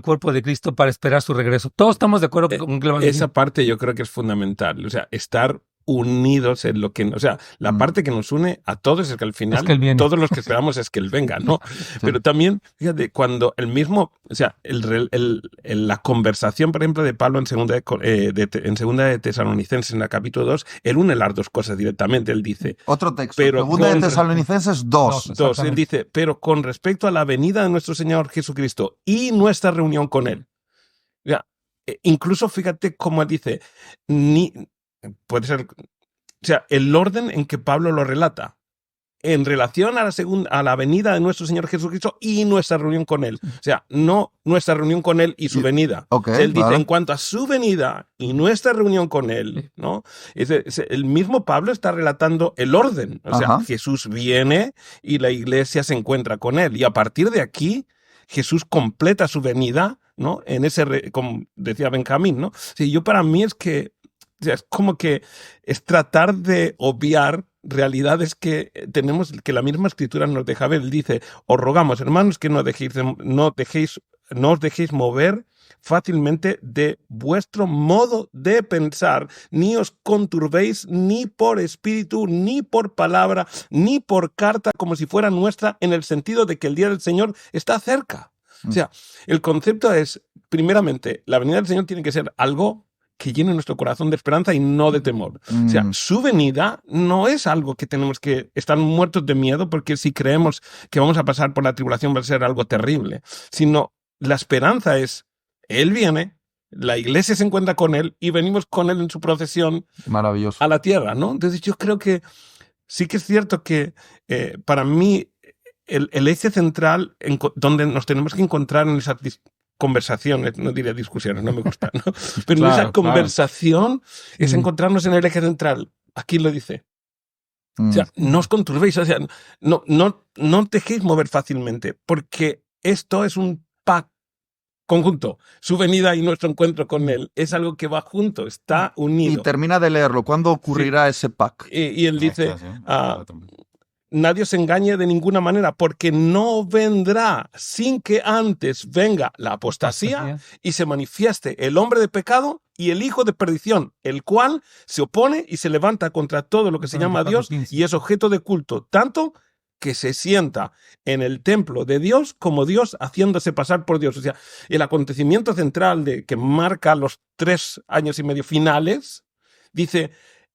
cuerpo de Cristo para esperar su regreso. Todos estamos de acuerdo con que esa parte yo creo que es fundamental. O sea, estar unidos en lo que, o sea, la parte que nos une a todos es que al final todos los que esperamos es que Él venga, ¿no? Sí. Pero también, fíjate, cuando el mismo, o sea, la conversación, por ejemplo, de Pablo en segunda de Tesalonicenses, en el capítulo 2, Él une las dos cosas directamente, Él dice. Otro texto, segunda de Tesalonicenses 2. Él dice, pero con respecto a la venida de nuestro Señor Jesucristo y nuestra reunión con Él. O sea, incluso fíjate cómo dice, puede ser, o sea, el orden en que Pablo lo relata en relación a la venida de nuestro Señor Jesucristo y nuestra reunión con Él. O sea, no nuestra reunión con Él y su venida. Okay, Él dice, en cuanto a su venida y nuestra reunión con Él, ¿no? El mismo Pablo está relatando el orden. O sea, Jesús viene y la iglesia se encuentra con Él. Y a partir de aquí, Jesús completa su venida, ¿no? En ese, como decía Benjamín, ¿no? Sí, para mí es que, o sea, es como que es tratar de obviar realidades que tenemos, que la misma escritura nos deja ver. Él dice, os rogamos, hermanos, que no os dejéis mover fácilmente de vuestro modo de pensar, ni os conturbéis ni por espíritu, ni por palabra, ni por carta, como si fuera nuestra, en el sentido de que el día del Señor está cerca. O sea, el concepto es, primeramente, la venida del Señor tiene que ser algo que llene nuestro corazón de esperanza y no de temor. O sea, su venida no es algo que tenemos que estar muertos de miedo, porque si creemos que vamos a pasar por la tribulación va a ser algo terrible, sino la esperanza es, Él viene, la iglesia se encuentra con Él y venimos con Él en su procesión a la tierra, ¿no? Entonces yo creo que sí que es cierto que para mí el eje central donde nos tenemos que encontrar en esas conversaciones, no diría discusiones, no me gusta, ¿no? Pero claro, esa conversación es encontrarnos en el eje central. Aquí lo dice. O sea, no os conturbéis, o sea, no dejéis mover fácilmente, porque esto es un pack conjunto. Su venida y nuestro encuentro con Él es algo que va junto, está unido. Y termina de leerlo. ¿Cuándo ocurrirá ese pack? Y él dice, nadie os engañe de ninguna manera, porque no vendrá sin que antes venga la apostasía y se manifieste el hombre de pecado y el hijo de perdición, el cual se opone y se levanta contra todo lo que se llama Dios y es objeto de culto, tanto que se sienta en el templo de Dios como Dios haciéndose pasar por Dios. O sea, el acontecimiento central que marca los 3 años y medio finales, dice,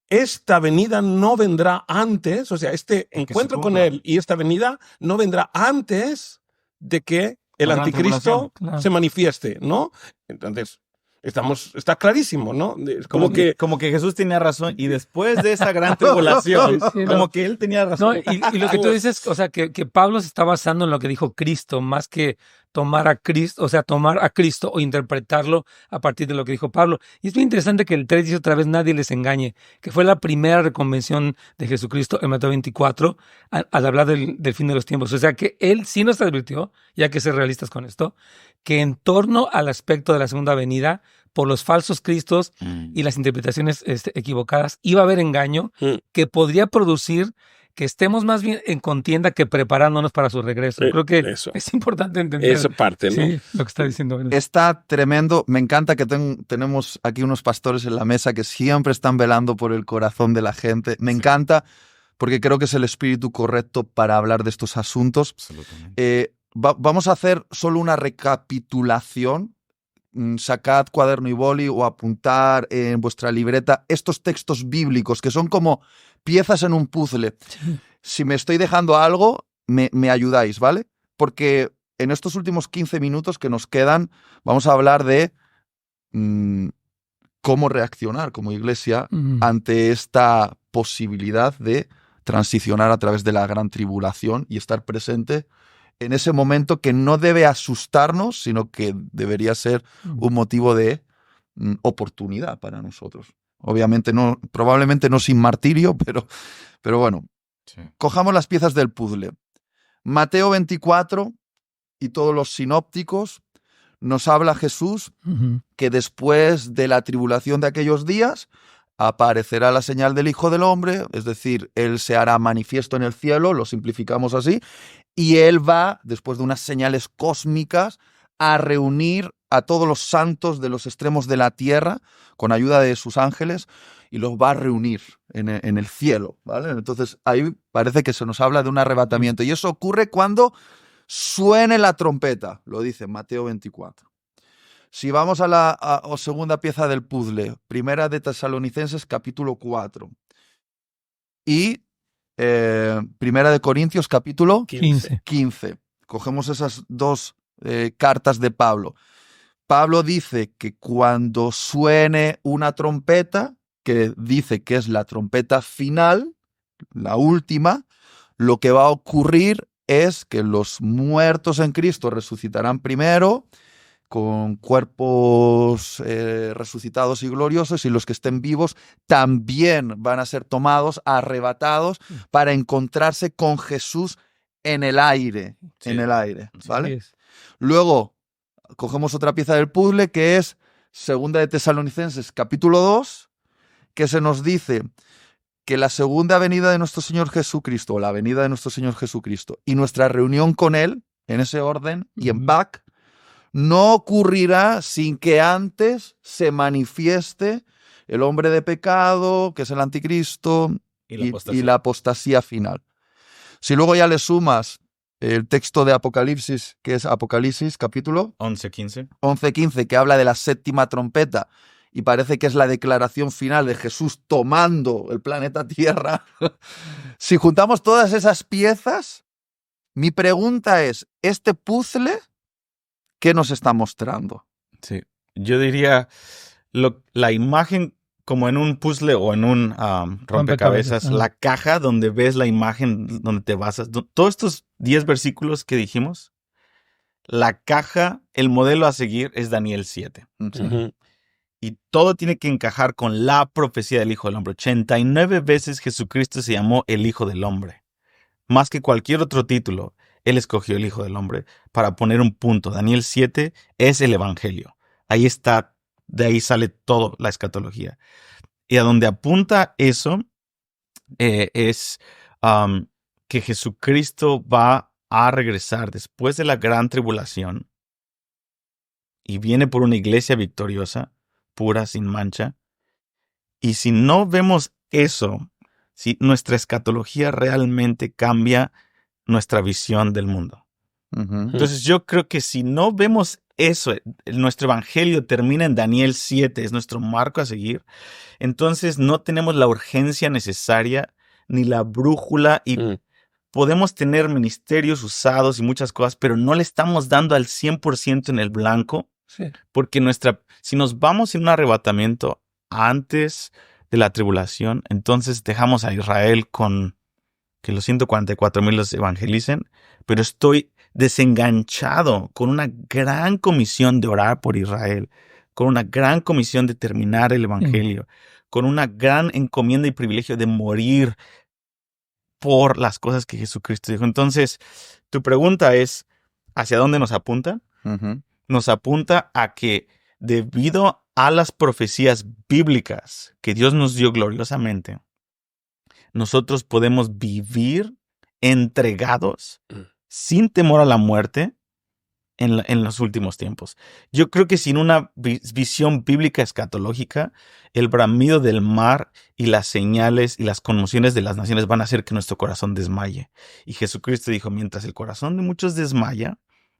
esta venida no vendrá antes, o sea, este encuentro con Él y esta venida no vendrá antes de que el anticristo se manifieste, ¿no? Entonces, está clarísimo, ¿no? Como que Jesús tenía razón y después de esa gran tribulación, como que Él tenía razón. No, y lo que tú dices, o sea, que Pablo se está basando en lo que dijo Cristo, más que tomar a Cristo, o sea, tomar a Cristo o interpretarlo a partir de lo que dijo Pablo. Y es bien interesante que el 3 dice otra vez, nadie les engañe, que fue la primera reconvención de Jesucristo en Mateo 24 al hablar del fin de los tiempos. O sea, que Él sí nos advirtió, ya que ser realistas con esto, que en torno al aspecto de la segunda venida, por los falsos cristos y las interpretaciones equivocadas, iba a haber engaño que podría producir que estemos más bien en contienda que preparándonos para su regreso. Creo que es importante entender esa parte, ¿no? Sí, lo que está diciendo. Está tremendo. Me encanta que tenemos aquí unos pastores en la mesa que siempre están velando por el corazón de la gente. Me encanta porque creo que es el espíritu correcto para hablar de estos asuntos. Vamos a hacer solo una recapitulación. Sacad cuaderno y boli o apuntar en vuestra libreta estos textos bíblicos que son como piezas en un puzzle. Si me estoy dejando algo, me ayudáis, ¿vale? Porque en estos últimos 15 minutos que nos quedan vamos a hablar de cómo reaccionar como iglesia ante esta posibilidad de transicionar a través de la gran tribulación y estar presente en ese momento que no debe asustarnos, sino que debería ser un motivo de oportunidad para nosotros. Obviamente probablemente no sin martirio, pero bueno. Sí. Cojamos las piezas del puzzle. Mateo 24 y todos los sinópticos nos habla Jesús que después de la tribulación de aquellos días aparecerá la señal del Hijo del Hombre, es decir, Él se hará manifiesto en el cielo, lo simplificamos así, y Él va, después de unas señales cósmicas, a reunir a todos los santos de los extremos de la tierra, con ayuda de sus ángeles, y los va a reunir en el cielo, ¿vale? Entonces ahí parece que se nos habla de un arrebatamiento, y eso ocurre cuando suene la trompeta, lo dice Mateo 24. Si vamos a la segunda pieza del puzzle, Primera de Tesalonicenses capítulo 4 y Primera de Corintios capítulo 15. Cogemos esas dos cartas de Pablo. Pablo dice que cuando suene una trompeta, que dice que es la trompeta final, la última, lo que va a ocurrir es que los muertos en Cristo resucitarán primero, con cuerpos resucitados y gloriosos, y los que estén vivos también van a ser tomados, arrebatados, para encontrarse con Jesús en el aire, ¿vale? Sí. Luego, cogemos otra pieza del puzzle, que es Segunda de Tesalonicenses, capítulo 2, que se nos dice que la segunda venida de nuestro Señor Jesucristo, o la venida de nuestro Señor Jesucristo, y nuestra reunión con Él, en ese orden, y en back, no ocurrirá sin que antes se manifieste el hombre de pecado, que es el anticristo, y la apostasía final. Si luego ya le sumas el texto de Apocalipsis, que es Apocalipsis capítulo 11:15, que habla de la séptima trompeta, y parece que es la declaración final de Jesús tomando el planeta Tierra. Si juntamos todas esas piezas, mi pregunta es, ¿este puzzle qué nos está mostrando? Sí, yo diría la imagen como en un puzzle o en un rompecabezas, la caja donde ves la imagen, donde te basas. Todos estos 10 versículos que dijimos, la caja, el modelo a seguir es Daniel 7. Sí. Uh-huh. Y todo tiene que encajar con la profecía del Hijo del Hombre. 89 veces Jesucristo se llamó el Hijo del Hombre. Más que cualquier otro título, Él escogió el Hijo del Hombre para poner un punto. Daniel 7 es el Evangelio. Ahí está, de ahí sale toda la escatología. Y a donde apunta eso es que Jesucristo va a regresar después de la gran tribulación y viene por una iglesia victoriosa, pura, sin mancha. Y si no vemos eso, si nuestra escatología realmente cambia nuestra visión del mundo. Uh-huh. Entonces yo creo que si no vemos eso, nuestro evangelio termina en Daniel 7, es nuestro marco a seguir, entonces no tenemos la urgencia necesaria ni la brújula y podemos tener ministerios usados y muchas cosas, pero no le estamos dando al 100% en el blanco, sí. Porque si nos vamos en un arrebatamiento antes de la tribulación, entonces dejamos a Israel con que los 144,000 los evangelicen, pero estoy desenganchado con una gran comisión de orar por Israel, con una gran comisión de terminar el evangelio, con una gran encomienda y privilegio de morir por las cosas que Jesucristo dijo. Entonces, tu pregunta es, ¿hacia dónde nos apunta? Uh-huh. Nos apunta a que debido a las profecías bíblicas que Dios nos dio gloriosamente, nosotros podemos vivir entregados sin temor a la muerte en los últimos tiempos. Yo creo que sin una visión bíblica escatológica, el bramido del mar y las señales y las conmociones de las naciones van a hacer que nuestro corazón desmaye. Y Jesucristo dijo, mientras el corazón de muchos desmaya,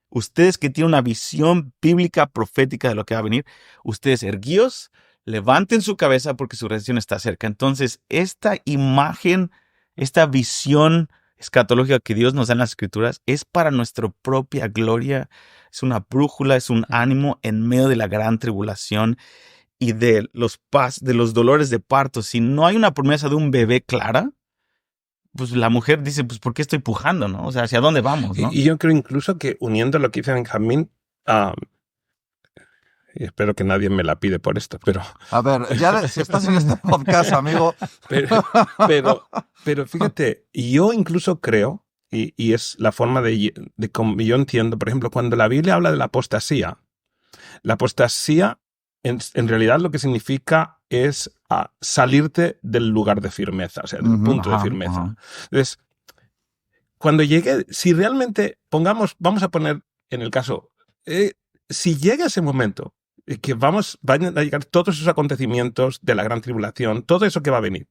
ustedes que tienen una visión bíblica profética de lo que va a venir, ustedes erguíos, levanten su cabeza porque su redención está cerca. Entonces, esta imagen, esta visión escatológica que Dios nos da en las Escrituras es para nuestra propia gloria. Es una brújula, es un ánimo en medio de la gran tribulación y de los dolores de parto. Si no hay una promesa de un bebé clara, pues la mujer dice, pues ¿por qué estoy pujando, no? O sea, ¿hacia dónde vamos, no? Y yo creo incluso que uniendo lo que dice Benjamín, y espero que nadie me la pide por esto, pero... A ver, ya si estás en este podcast, amigo... Pero fíjate, yo incluso creo, y es la forma de como yo entiendo, por ejemplo, cuando la Biblia habla de la apostasía en realidad lo que significa es salirte del lugar de firmeza, o sea, del punto de firmeza. Uh-huh. Entonces, cuando llegue, si realmente vamos a poner en el caso, si llega ese momento, que van a llegar todos esos acontecimientos de la gran tribulación, todo eso que va a venir.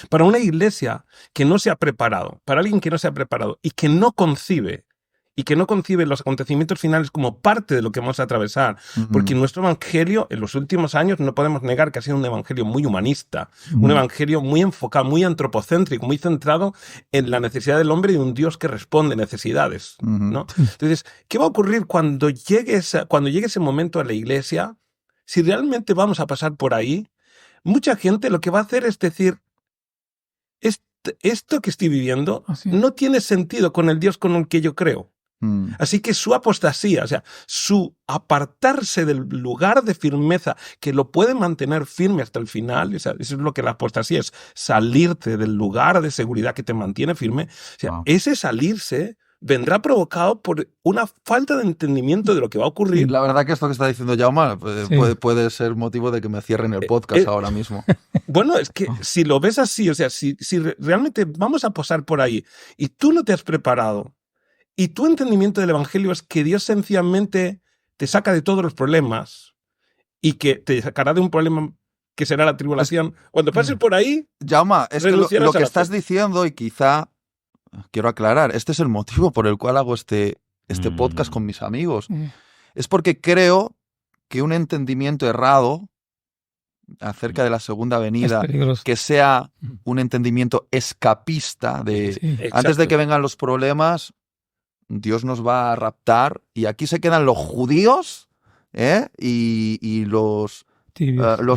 Para una iglesia que no se ha preparado, para alguien que no se ha preparado y que no concibe los acontecimientos finales como parte de lo que vamos a atravesar, porque nuestro evangelio en los últimos años no podemos negar que ha sido un evangelio muy humanista, un evangelio muy enfocado, muy antropocéntrico, muy centrado en la necesidad del hombre y un Dios que responde necesidades, ¿no? Entonces, ¿qué va a ocurrir cuando llegue ese momento a la iglesia? Si realmente vamos a pasar por ahí, mucha gente lo que va a hacer es decir, esto que estoy viviendo no tiene sentido con el Dios con el que yo creo. Así que su apostasía, o sea, su apartarse del lugar de firmeza que lo puede mantener firme hasta el final, o sea, eso es lo que la apostasía es, salirte del lugar de seguridad que te mantiene firme. O sea, ese salirse vendrá provocado por una falta de entendimiento de lo que va a ocurrir. Y la verdad que esto que está diciendo Jaume puede ser motivo de que me cierren el podcast ahora mismo. Bueno, es que si lo ves así, o sea, si realmente vamos a posar por ahí y tú no te has preparado y tu entendimiento del evangelio es que Dios sencillamente te saca de todos los problemas y que te sacará de un problema que será la tribulación, cuando pases por ahí... Jaume, es que lo que estás diciendo, y quizá quiero aclarar, este es el motivo por el cual hago este podcast con mis amigos. Es porque creo que un entendimiento errado acerca de la segunda venida, que sea un entendimiento escapista de antes de que vengan los problemas, Dios nos va a raptar y aquí se quedan los judíos y los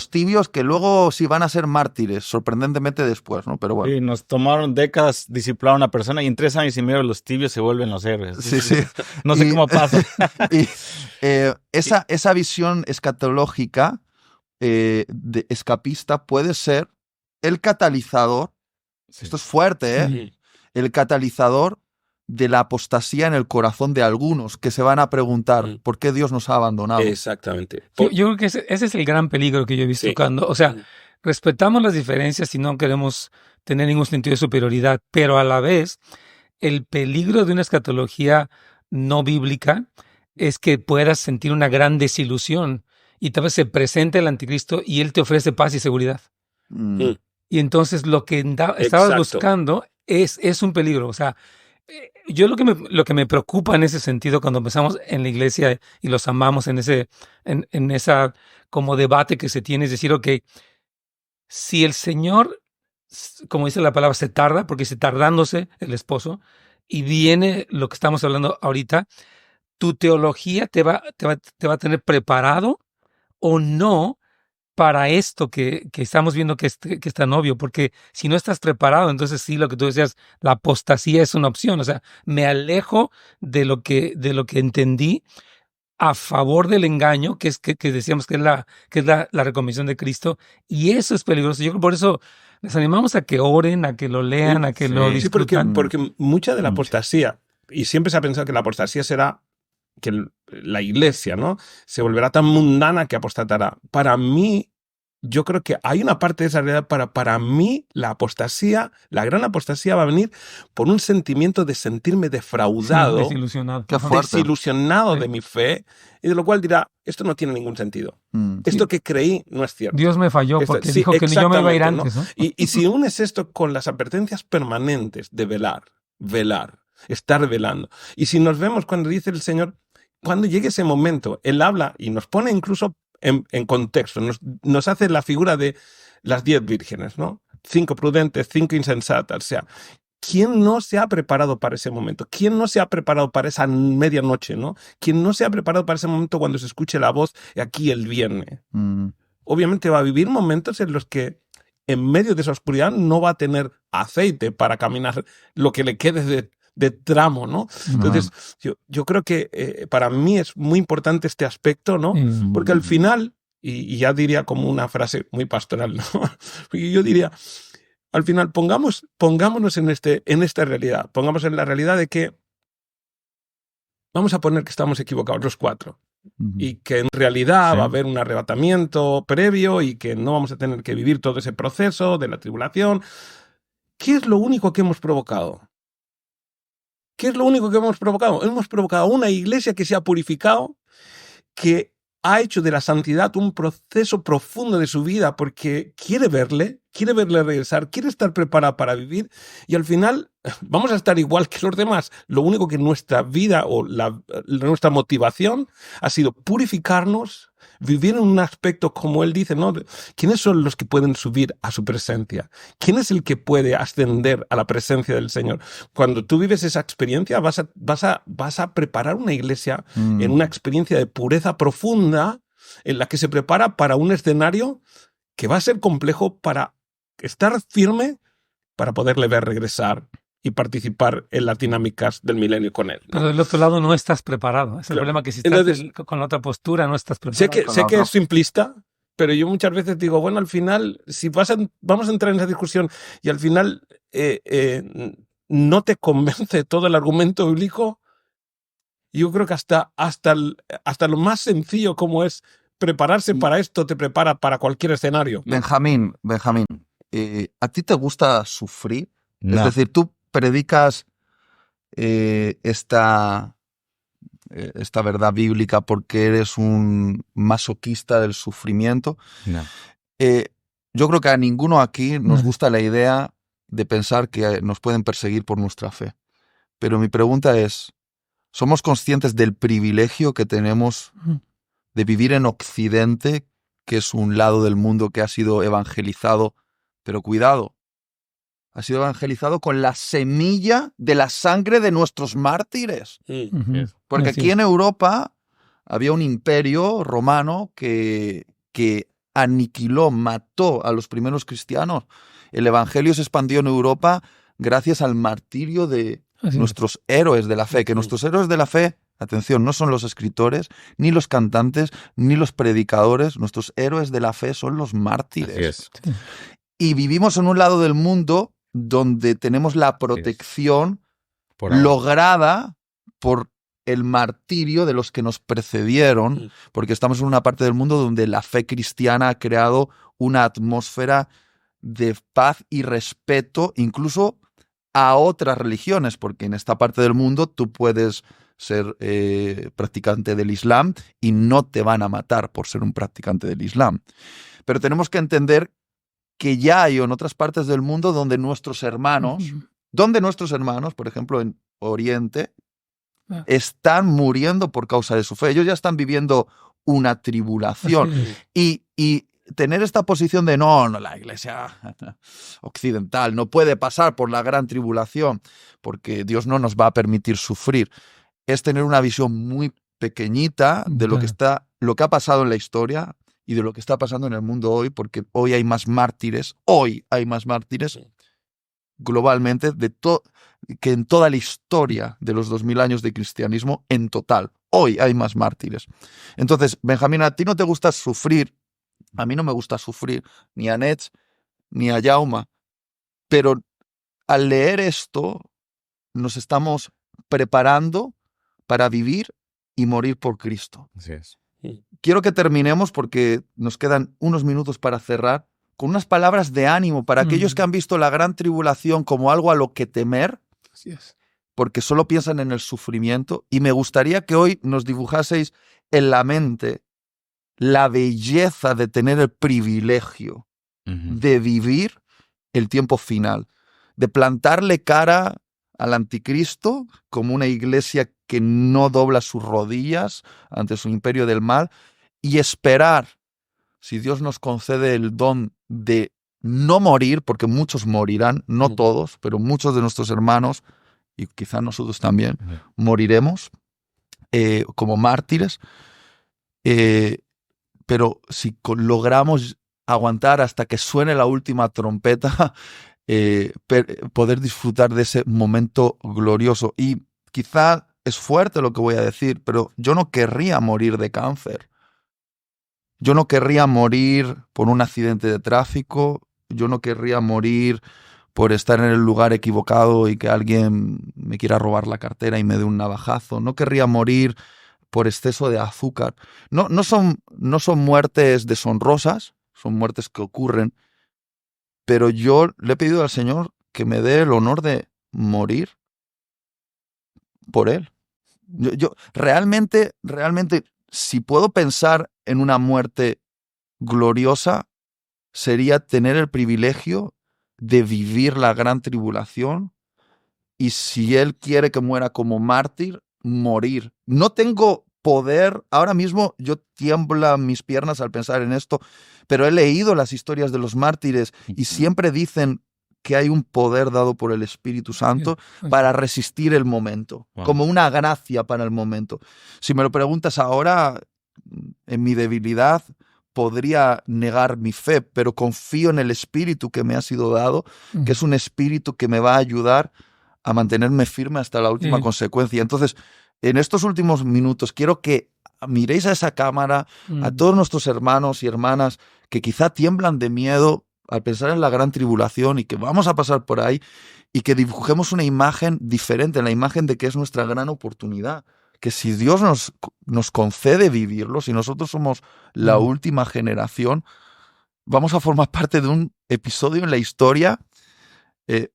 tibios que luego sí van a ser mártires, sorprendentemente después, ¿no? Pero bueno. Sí, nos tomaron décadas disciplinar a una persona y en 3 años y medio los tibios se vuelven los héroes. Sí. No sé cómo pasa. Esa visión escatológica de escapista puede ser el catalizador, esto es fuerte, el catalizador de la apostasía en el corazón de algunos que se van a preguntar ¿por qué Dios nos ha abandonado? Exactamente. Yo creo que ese es el gran peligro que yo he visto cuando, o sea, respetamos las diferencias y no queremos tener ningún sentido de superioridad, pero a la vez el peligro de una escatología no bíblica es que puedas sentir una gran desilusión y tal vez se presente el anticristo y él te ofrece paz y seguridad. Y entonces lo que estabas buscando es un peligro, o sea, yo lo que me preocupa en ese sentido cuando empezamos en la iglesia y los amamos en esa como debate que se tiene es decir, ok, si el Señor, como dice la palabra, se tarda, porque si tardándose el esposo y viene lo que estamos hablando ahorita, tu teología te va a tener preparado o no para esto que estamos viendo que es tan obvio, porque si no estás preparado, entonces sí, lo que tú decías, la apostasía es una opción, o sea, me alejo de lo que entendí a favor del engaño, que decíamos que es la reconvención de Cristo, y eso es peligroso. Yo creo por eso les animamos a que oren, a que lo lean, a que lo disfruten. Sí, porque mucha de la apostasía, y siempre se ha pensado que la apostasía será que la iglesia, ¿no?, se volverá tan mundana que apostatará. Para mí, yo creo que hay una parte de esa realidad. Para mí, la apostasía, la gran apostasía va a venir por un sentimiento de sentirme defraudado, desilusionado de mi fe, y de lo cual dirá, esto no tiene ningún sentido. Esto que creí no es cierto. Dios me falló porque dijo que yo me iba a ir antes, ¿no? Y si unes esto con las advertencias permanentes de velar, estar velando. Y si nos vemos cuando dice el Señor, cuando llegue ese momento, Él habla y nos pone incluso en contexto, nos hace la figura de las 10 vírgenes, ¿no? 5 prudentes, 5 insensatas. O sea, ¿quién no se ha preparado para ese momento? ¿Quién no se ha preparado para esa medianoche, ¿no? ¿Quién no se ha preparado para ese momento cuando se escuche la voz y aquí Él viene? Obviamente va a vivir momentos en los que en medio de esa oscuridad no va a tener aceite para caminar lo que le quede de tramo, ¿no? Entonces, yo creo que para mí es muy importante este aspecto, ¿no? Porque al final, y ya diría como una frase muy pastoral, ¿no? Porque yo diría, al final, pongámonos en esta realidad, pongamos en la realidad de que vamos a poner que estamos equivocados los 4 y que en realidad va a haber un arrebatamiento previo y que no vamos a tener que vivir todo ese proceso de la tribulación. ¿Qué es lo único que hemos provocado? ¿Qué es lo único que hemos provocado? Hemos provocado una iglesia que se ha purificado, que ha hecho de la santidad un proceso profundo de su vida porque quiere verle regresar, quiere estar preparada para vivir y al final vamos a estar igual que los demás. Lo único que nuestra vida o nuestra motivación ha sido purificarnos, vivir en un aspecto como él dice, ¿no? ¿Quiénes son los que pueden subir a su presencia? ¿Quién es el que puede ascender a la presencia del Señor? Cuando tú vives esa experiencia vas a preparar una iglesia en una experiencia de pureza profunda en la que se prepara para un escenario que va a ser complejo para estar firme para poderle ver regresar y participar en las dinámicas del milenio con él, ¿no? Pero del otro lado no estás preparado. Es el problema que si estás Entonces, con la otra postura no estás preparado. Sé que es simplista, pero yo muchas veces digo, bueno, al final, si vamos a entrar en esa discusión y al final no te convence todo el argumento bíblico, yo creo que hasta lo más sencillo como es prepararse para esto, te prepara para cualquier escenario, ¿no? Benjamín, ¿a ti te gusta sufrir? No. Es decir, tú predicas esta verdad bíblica porque eres un masoquista del sufrimiento. No. Yo creo que a ninguno aquí nos gusta la idea de pensar que nos pueden perseguir por nuestra fe. Pero mi pregunta es, ¿somos conscientes del privilegio que tenemos de vivir en Occidente, que es un lado del mundo que ha sido evangelizado? Pero cuidado, ha sido evangelizado con la semilla de la sangre de nuestros mártires. Porque aquí en Europa había un imperio romano que aniquiló, mató a los primeros cristianos. El evangelio se expandió en Europa gracias al martirio de nuestros héroes de la fe. Que nuestros héroes de la fe, atención, no son los escritores, ni los cantantes, ni los predicadores. Nuestros héroes de la fe son los mártires. Y vivimos en un lado del mundo donde tenemos la protección lograda por el martirio de los que nos precedieron, porque estamos en una parte del mundo donde la fe cristiana ha creado una atmósfera de paz y respeto, incluso a otras religiones, porque en esta parte del mundo tú puedes ser practicante del Islam y no te van a matar por ser un practicante del Islam. Pero tenemos que entender que ya hay en otras partes del mundo donde nuestros hermanos, por ejemplo, en Oriente, están muriendo por causa de su fe. Ellos ya están viviendo una tribulación. Y tener esta posición de no, la iglesia occidental no puede pasar por la gran tribulación porque Dios no nos va a permitir sufrir, es tener una visión muy pequeñita de lo que ha pasado en la historia y de lo que está pasando en el mundo hoy, porque hoy hay más mártires globalmente que en toda la historia de los 2000 años de cristianismo en total. Hoy hay más mártires. Entonces, Benjamín, a ti no te gusta sufrir, a mí no me gusta sufrir, ni a Nets, ni a Jauma, pero al leer esto nos estamos preparando para vivir y morir por Cristo. Así es. Quiero que terminemos, porque nos quedan unos minutos para cerrar, con unas palabras de ánimo para aquellos que han visto la gran tribulación como algo a lo que temer, Así es. porque solo piensan en el sufrimiento. Y me gustaría que hoy nos dibujaseis en la mente la belleza de tener el privilegio de vivir el tiempo final, de plantarle cara al anticristo como una iglesia que no dobla sus rodillas ante su imperio del mal, y esperar, si Dios nos concede el don de no morir, porque muchos morirán, no todos, pero muchos de nuestros hermanos, y quizá nosotros también, moriremos como mártires, pero si logramos aguantar hasta que suene la última trompeta, poder disfrutar de ese momento glorioso. Y quizá es fuerte lo que voy a decir, pero yo no querría morir de cáncer. Yo no querría morir por un accidente de tráfico. Yo no querría morir por estar en el lugar equivocado y que alguien me quiera robar la cartera y me dé un navajazo. No querría morir por exceso de azúcar. No son muertes deshonrosas, son muertes que ocurren, pero yo le he pedido al Señor que me dé el honor de morir por Él. Yo realmente, si puedo pensar en una muerte gloriosa sería tener el privilegio de vivir la gran tribulación y si Él quiere que muera como mártir, morir. No tengo poder, ahora mismo yo tiemblan mis piernas al pensar en esto, pero he leído las historias de los mártires y siempre dicen que hay un poder dado por el Espíritu Santo para resistir el momento, como una gracia para el momento. Si me lo preguntas ahora, en mi debilidad, podría negar mi fe, pero confío en el Espíritu que me ha sido dado, que es un Espíritu que me va a ayudar a mantenerme firme hasta la última consecuencia. Entonces, en estos últimos minutos, quiero que miréis a esa cámara, a todos nuestros hermanos y hermanas que quizá tiemblan de miedo al pensar en la gran tribulación y que vamos a pasar por ahí y que dibujemos una imagen diferente, la imagen de que es nuestra gran oportunidad. Que si Dios nos concede vivirlo, si nosotros somos la última generación, vamos a formar parte de un episodio en la historia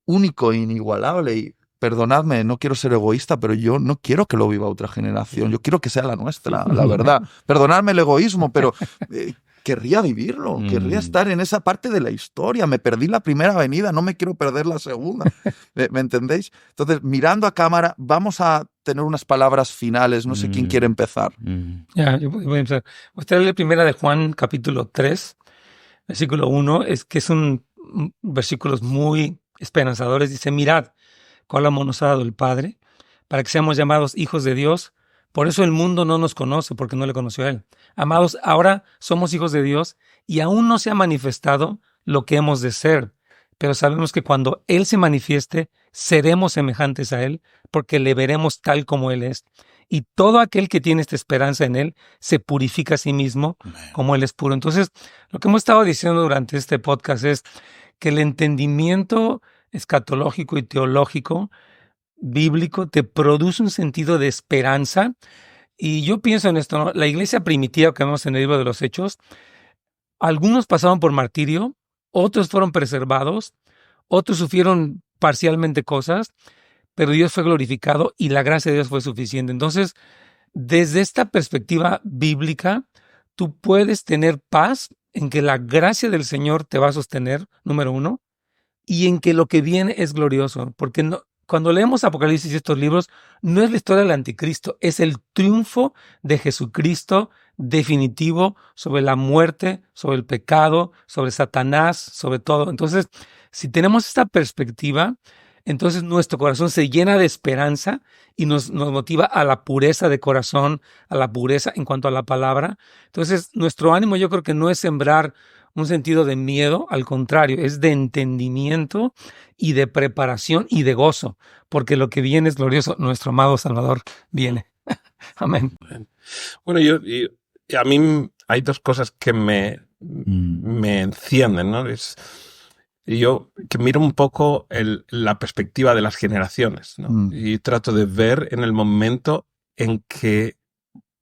único e inigualable. Y perdonadme, no quiero ser egoísta, pero yo no quiero que lo viva otra generación. Yo quiero que sea la nuestra, la verdad. Perdonadme el egoísmo, pero querría vivirlo, querría estar en esa parte de la historia. Me perdí la primera venida, no me quiero perder la segunda. ¿Me entendéis? Entonces, mirando a cámara, vamos a tener unas palabras finales. No sé quién quiere empezar. Yo voy a empezar. Voy a leer primera de Juan, capítulo 3, versículo 1, que son versículos muy esperanzadores. Dice, mirad, cuál amor nos ha dado el Padre, para que seamos llamados hijos de Dios. Por eso el mundo no nos conoce, porque no le conoció a Él. Amados, ahora somos hijos de Dios y aún no se ha manifestado lo que hemos de ser. Pero sabemos que cuando Él se manifieste, seremos semejantes a Él, porque le veremos tal como Él es. Y todo aquel que tiene esta esperanza en Él se purifica a sí mismo como Él es puro. Entonces, lo que hemos estado diciendo durante este podcast es que el entendimiento escatológico y teológico bíblico te produce un sentido de esperanza. Y yo pienso en esto, ¿no? La iglesia primitiva que vemos en el libro de los Hechos, algunos pasaron por martirio, otros fueron preservados, otros sufrieron parcialmente cosas, pero Dios fue glorificado y la gracia de Dios fue suficiente. Entonces, desde esta perspectiva bíblica, tú puedes tener paz en que la gracia del Señor te va a sostener, número uno, y en que lo que viene es glorioso, porque cuando leemos Apocalipsis y estos libros, no es la historia del anticristo, es el triunfo de Jesucristo definitivo sobre la muerte, sobre el pecado, sobre Satanás, sobre todo. Entonces, si tenemos esta perspectiva, entonces nuestro corazón se llena de esperanza y nos motiva a la pureza de corazón, a la pureza en cuanto a la palabra. Entonces, nuestro ánimo yo creo que no es sembrar un sentido de miedo, al contrario, es de entendimiento y de preparación y de gozo, porque lo que viene es glorioso. Nuestro amado Salvador viene. Amén. Bueno, a mí hay dos cosas que me encienden, ¿no? Yo que miro un poco la perspectiva de las generaciones, ¿no? Y trato de ver en el momento en que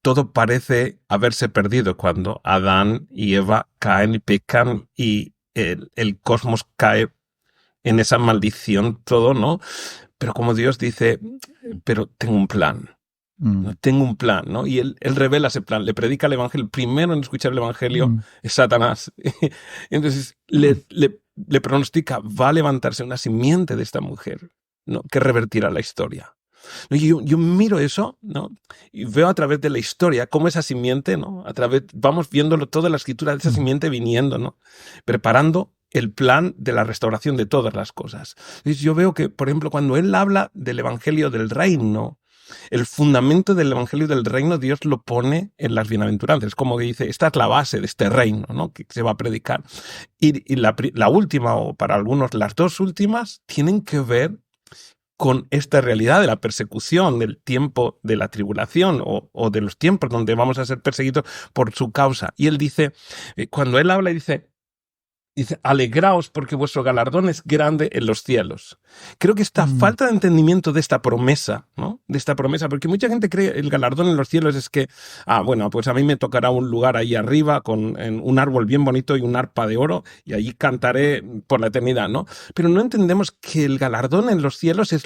todo parece haberse perdido, cuando Adán y Eva caen y pecan y el cosmos cae en esa maldición todo, ¿no? Pero como Dios dice, pero tengo un plan. ¿no? Tengo un plan, ¿no? Y él revela ese plan, le predica el evangelio. El primero en escuchar el evangelio es Satanás. Entonces le pronostica, va a levantarse una simiente de esta mujer, ¿no? Que revertirá la historia. Yo miro eso, ¿no? Y veo a través de la historia cómo esa simiente, ¿no? Vamos viéndolo toda la escritura de esa simiente viniendo, ¿no? Preparando el plan de la restauración de todas las cosas. Entonces yo veo que, por ejemplo, cuando él habla del evangelio del reino, el fundamento del evangelio del reino Dios lo pone en las bienaventuranzas, como que dice, esta es la base de este reino, ¿no? Que se va a predicar. Y la última, o para algunos las dos últimas, tienen que ver con esta realidad de la persecución, del tiempo de la tribulación o de los tiempos donde vamos a ser perseguidos por su causa. Y él dice, cuando él habla, dice, alegraos porque vuestro galardón es grande en los cielos. Creo que esta falta de entendimiento de esta promesa, ¿no? De esta promesa, porque mucha gente cree el galardón en los cielos es que, bueno, pues a mí me tocará un lugar ahí arriba con un árbol bien bonito y un arpa de oro y allí cantaré por la eternidad, ¿no? Pero no entendemos que el galardón en los cielos es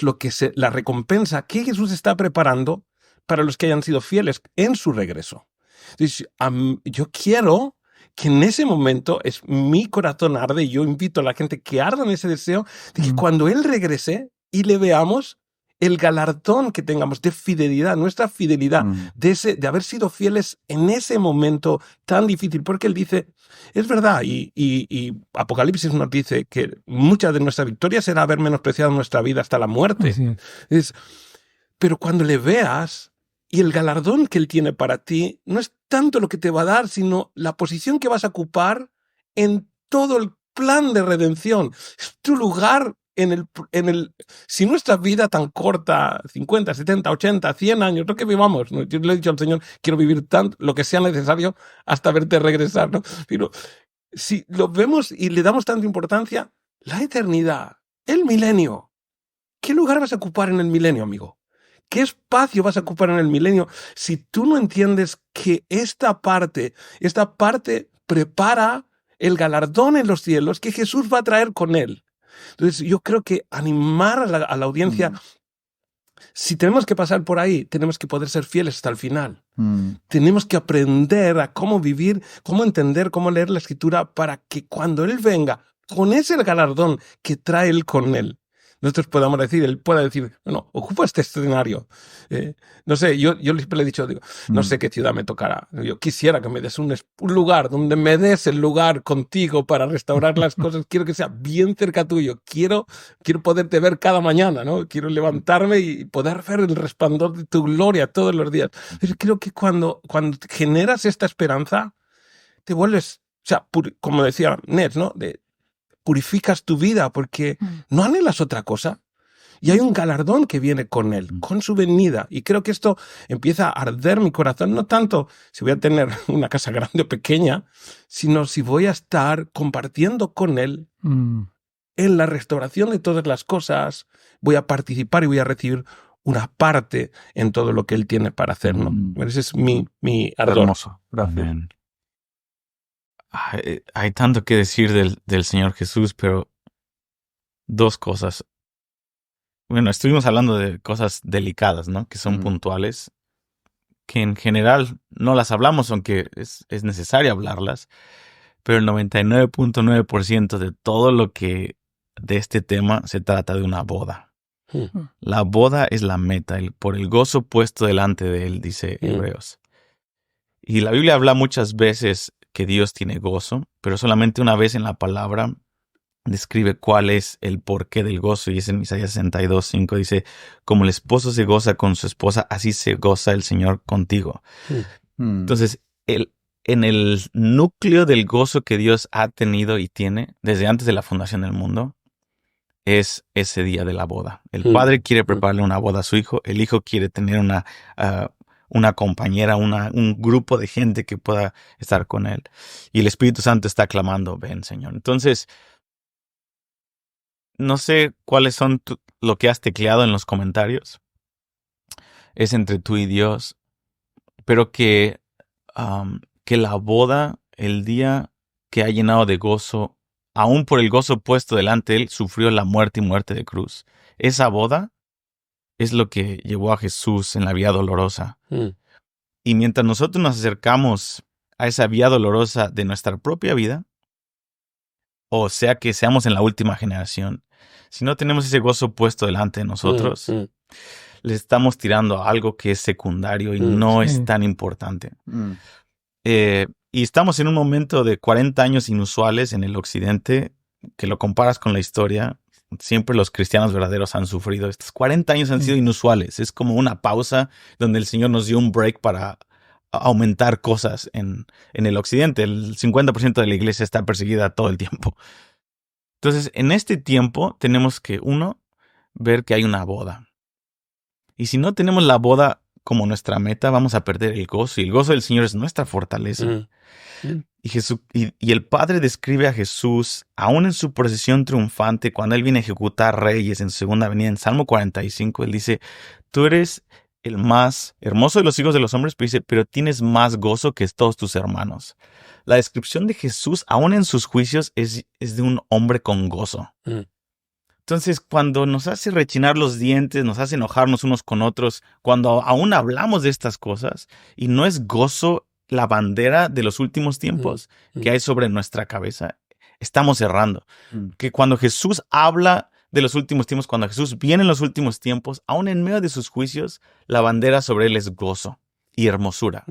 la recompensa que Jesús está preparando para los que hayan sido fieles en su regreso. Entonces, yo quiero que en ese momento mi corazón arde, y yo invito a la gente que arda en ese deseo de que cuando Él regrese y le veamos, el galardón que tengamos de fidelidad, nuestra fidelidad, de haber sido fieles en ese momento tan difícil, porque Él dice, es verdad, y Apocalipsis nos dice que muchas de nuestras victorias será haber menospreciado nuestra vida hasta la muerte. Pero cuando le veas, y el galardón que Él tiene para ti, no es tanto lo que te va a dar, sino la posición que vas a ocupar en todo el plan de redención. Es tu lugar si nuestra vida tan corta, 50, 70, 80, 100 años, lo que vivamos, ¿no? Yo le he dicho al Señor, quiero vivir tanto, lo que sea necesario hasta verte regresar, ¿no? Pero si lo vemos y le damos tanta importancia, la eternidad, el milenio, ¿qué lugar vas a ocupar en el milenio, amigo? ¿Qué espacio vas a ocupar en el milenio si tú no entiendes que esta parte prepara el galardón en los cielos que Jesús va a traer con Él? Entonces, yo creo que animar a la audiencia, si tenemos que pasar por ahí, tenemos que poder ser fieles hasta el final. Tenemos que aprender a cómo vivir, cómo entender, cómo leer la Escritura para que cuando Él venga, con ese galardón que trae Él con Él, nosotros podamos decir, Él pueda decir, bueno, ocupa este escenario. No sé, yo siempre le he dicho, digo, no sé qué ciudad me tocará. Yo quisiera que me des un lugar donde me des el lugar contigo para restaurar las cosas. Quiero que sea bien cerca tuyo. Quiero poderte ver cada mañana, ¿no? Quiero levantarme y poder ver el resplandor de tu gloria todos los días. Pero creo que cuando generas esta esperanza, te vuelves, o sea, como decía Ned, ¿no? Purificas tu vida porque no anhelas otra cosa. Y hay un galardón que viene con Él, con su venida. Y creo que esto empieza a arder mi corazón, no tanto si voy a tener una casa grande o pequeña, sino si voy a estar compartiendo con Él en la restauración de todas las cosas, voy a participar y voy a recibir una parte en todo lo que Él tiene para hacernos. Ese es mi ardor. Hermoso. Gracias. Amén. Hay tanto que decir del Señor Jesús, pero dos cosas. Bueno, estuvimos hablando de cosas delicadas, ¿no? Que son puntuales, que en general no las hablamos, aunque es necesario hablarlas, pero el 99.9% de todo lo que de este tema se trata de una boda. La boda es la meta, por el gozo puesto delante de Él, dice Hebreos. Y la Biblia habla muchas veces que Dios tiene gozo, pero solamente una vez en la palabra describe cuál es el porqué del gozo, y es en Isaías 62:5, dice, como el esposo se goza con su esposa, así se goza el Señor contigo. Entonces, en el núcleo del gozo que Dios ha tenido y tiene desde antes de la fundación del mundo, es ese día de la boda. El padre quiere prepararle una boda a su hijo, el hijo quiere tener una compañera, un grupo de gente que pueda estar con él. Y el Espíritu Santo está clamando, ven, Señor. Entonces, no sé cuáles son lo que has tecleado en los comentarios. Es entre tú y Dios. Pero que la boda, el día que ha llenado de gozo, aún por el gozo puesto delante de Él, sufrió la muerte y muerte de cruz. Esa boda es lo que llevó a Jesús en la vía dolorosa. Y mientras nosotros nos acercamos a esa vía dolorosa de nuestra propia vida, o sea que seamos en la última generación, si no tenemos ese gozo puesto delante de nosotros, le estamos tirando a algo que es secundario y no es tan importante. Y estamos en un momento de 40 años inusuales en el occidente, que lo comparas con la historia. Siempre los cristianos verdaderos han sufrido. Estos 40 años han sido inusuales. Es como una pausa donde el Señor nos dio un break para aumentar cosas en el occidente. El 50% de la iglesia está perseguida todo el tiempo. Entonces, en este tiempo tenemos que, ver que hay una boda. Y si no tenemos la boda como nuestra meta, vamos a perder el gozo. Y el gozo del Señor es nuestra fortaleza. Y el Padre describe a Jesús, aún en su procesión triunfante, cuando Él viene a ejecutar reyes en su segunda venida, en Salmo 45, Él dice, tú eres el más hermoso de los hijos de los hombres, pero dice, pero tienes más gozo que todos tus hermanos. La descripción de Jesús, aún en sus juicios, es de un hombre con gozo. Entonces, cuando nos hace rechinar los dientes, nos hace enojarnos unos con otros, cuando aún hablamos de estas cosas, y no es gozo la bandera de los últimos tiempos que hay sobre nuestra cabeza, estamos errando. Que cuando Jesús habla de los últimos tiempos, cuando Jesús viene en los últimos tiempos, aún en medio de sus juicios, la bandera sobre él es gozo y hermosura.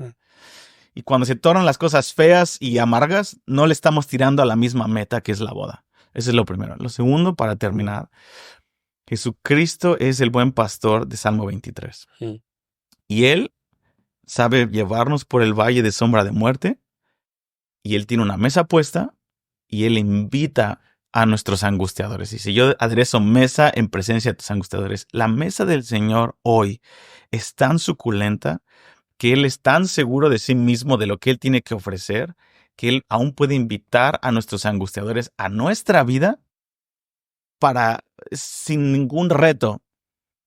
Y cuando se tornan las cosas feas y amargas, no le estamos tirando a la misma meta que es la boda. Eso es lo primero. Lo segundo, para terminar, Jesucristo es el buen pastor de Salmo 23. Y Él sabe llevarnos por el valle de sombra de muerte, y Él tiene una mesa puesta, y Él invita a nuestros angustiadores. Dice, yo aderezo mesa en presencia de tus angustiadores. La mesa del Señor hoy es tan suculenta que Él es tan seguro de sí mismo, de lo que Él tiene que ofrecer, que Él aún puede invitar a nuestros angustiadores a nuestra vida sin ningún reto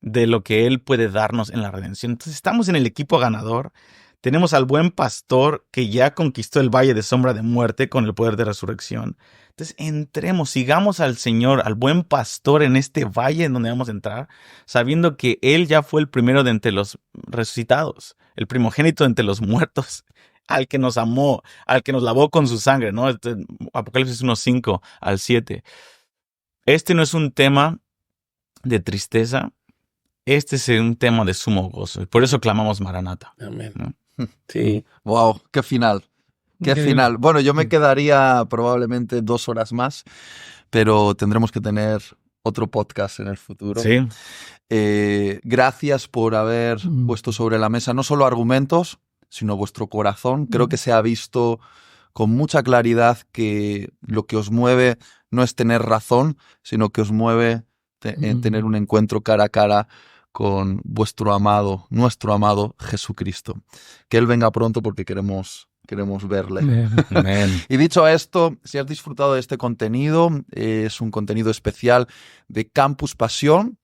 de lo que Él puede darnos en la redención. Entonces estamos en el equipo ganador. Tenemos al buen pastor que ya conquistó el valle de sombra de muerte con el poder de resurrección. Entonces entremos, sigamos al Señor, al buen pastor en este valle en donde vamos a entrar, sabiendo que Él ya fue el primero de entre los resucitados, el primogénito de entre los muertos, al que nos amó, al que nos lavó con su sangre, ¿no? Apocalipsis 1:5 al 7. Este no es un tema de tristeza, este es un tema de sumo gozo. Y por eso clamamos Maranata. Amén. ¿No? Sí. Wow, qué final. Qué final. Bueno, yo me quedaría probablemente 2 horas más, pero tendremos que tener otro podcast en el futuro. Sí. Gracias por haber puesto sobre la mesa no solo argumentos, sino vuestro corazón. Creo que se ha visto con mucha claridad que lo que os mueve no es tener razón, sino que os mueve tener un encuentro cara a cara con vuestro amado, nuestro amado Jesucristo. Que Él venga pronto porque queremos verle. Amén. Y dicho esto, si has disfrutado de este contenido, es un contenido especial de Campus Pasión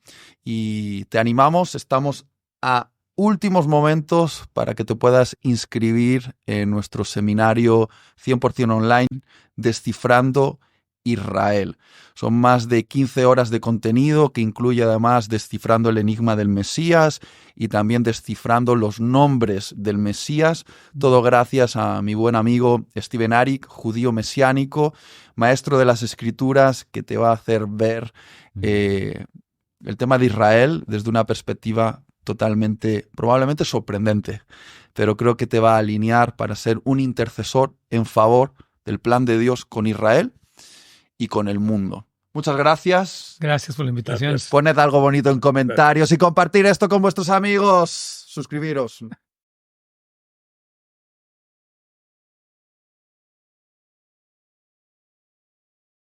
y te animamos, estamos a últimos momentos para que te puedas inscribir en nuestro seminario 100% online Descifrando Israel. Son más de 15 horas de contenido que incluye además descifrando el enigma del Mesías y también descifrando los nombres del Mesías, todo gracias a mi buen amigo Steven Arik, judío mesiánico, maestro de las Escrituras, que te va a hacer ver el tema de Israel desde una perspectiva totalmente, probablemente sorprendente, pero creo que te va a alinear para ser un intercesor en favor del plan de Dios con Israel y con el mundo. Muchas gracias. Gracias por la invitación. Poned algo bonito en comentarios y compartir esto con vuestros amigos. Suscribiros.